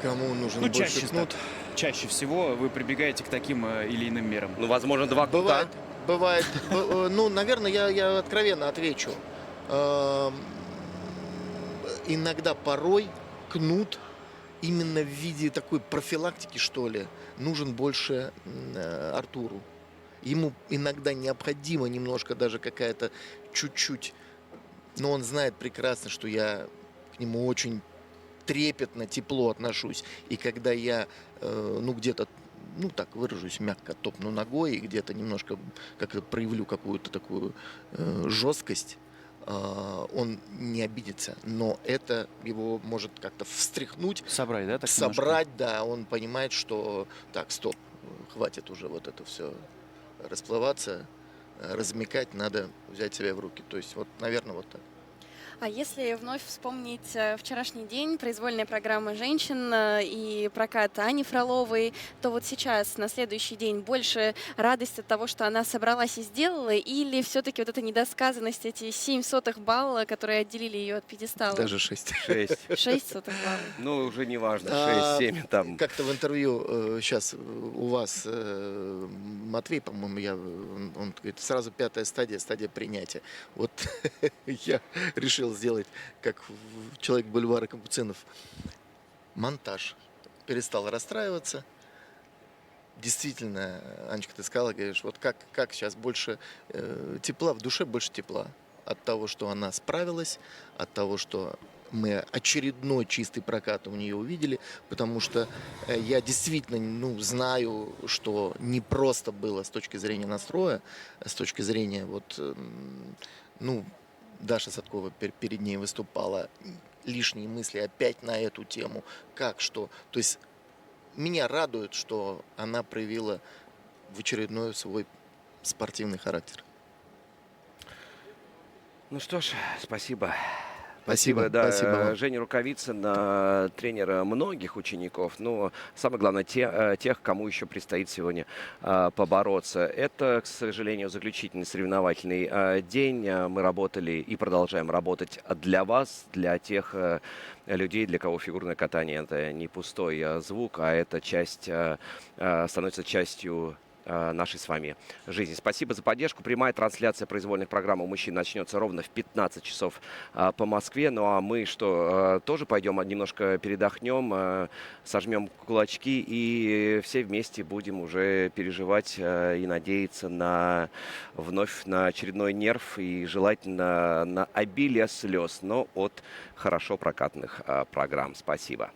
Кому нужен больше кнут? Чаще всего вы прибегаете к таким или иным мерам. Возможно, два кнута. Бывает. Наверное, я откровенно отвечу. Иногда, порой кнут именно в виде такой профилактики, что ли, нужен больше Артуру. Ему иногда необходимо немножко, даже какая-то чуть-чуть, но он знает прекрасно, что я к нему очень трепетно, тепло отношусь. И когда я где-то, так выражусь мягко, топну ногой и где-то немножко проявлю какую-то такую жесткость, он не обидится, но это его может как-то встряхнуть. Собрать, да? Собрать, да. Он понимает, что так, стоп, хватит уже вот это все расплываться, размекать, надо взять себя в руки. То есть, наверное, вот так. А если вновь вспомнить вчерашний день, произвольная программа женщин и прокат Ани Фроловой, то вот сейчас, на следующий день, больше радость от того, что она собралась и сделала, или все-таки вот эта недосказанность, эти 0,07 балла, которые отделили ее от пьедестала? Даже 6. 6 сотых баллов. Уже не важно, 6-7 там. Как-то в интервью сейчас у вас Матвей, по-моему, он говорит, сразу 5-я стадия принятия. Вот я решил сделать, как человек бульвара Капуцинов, монтаж. Перестал расстраиваться. Действительно, Анечка, ты сказала, говоришь, вот как сейчас больше тепла, в душе больше тепла от того, что она справилась, от того, что мы очередной чистый прокат у нее увидели, потому что я действительно знаю, что не просто было с точки зрения настроя, с точки зрения Даша Садкова перед ней выступала лишние мысли опять на эту тему, как что. То есть меня радует, что она проявила в очередной свой спортивный характер. Ну что ж, спасибо. Спасибо, да. спасибо вам. Женя Рукавицын, тренер многих учеников, но самое главное, тех, кому еще предстоит сегодня побороться. Это, к сожалению, заключительный соревновательный день. Мы работали и продолжаем работать для вас, для тех людей, для кого фигурное катание — это не пустой звук, а это становится частью нашей с вами жизни. Спасибо за поддержку. Прямая трансляция произвольных программ у мужчин начнется ровно в 15 часов по Москве. Ну а мы тоже пойдем немножко передохнем, сожмем кулачки и все вместе будем уже переживать и надеяться вновь на очередной нерв и желательно на обилие слез, но от хорошо прокатанных программ. Спасибо.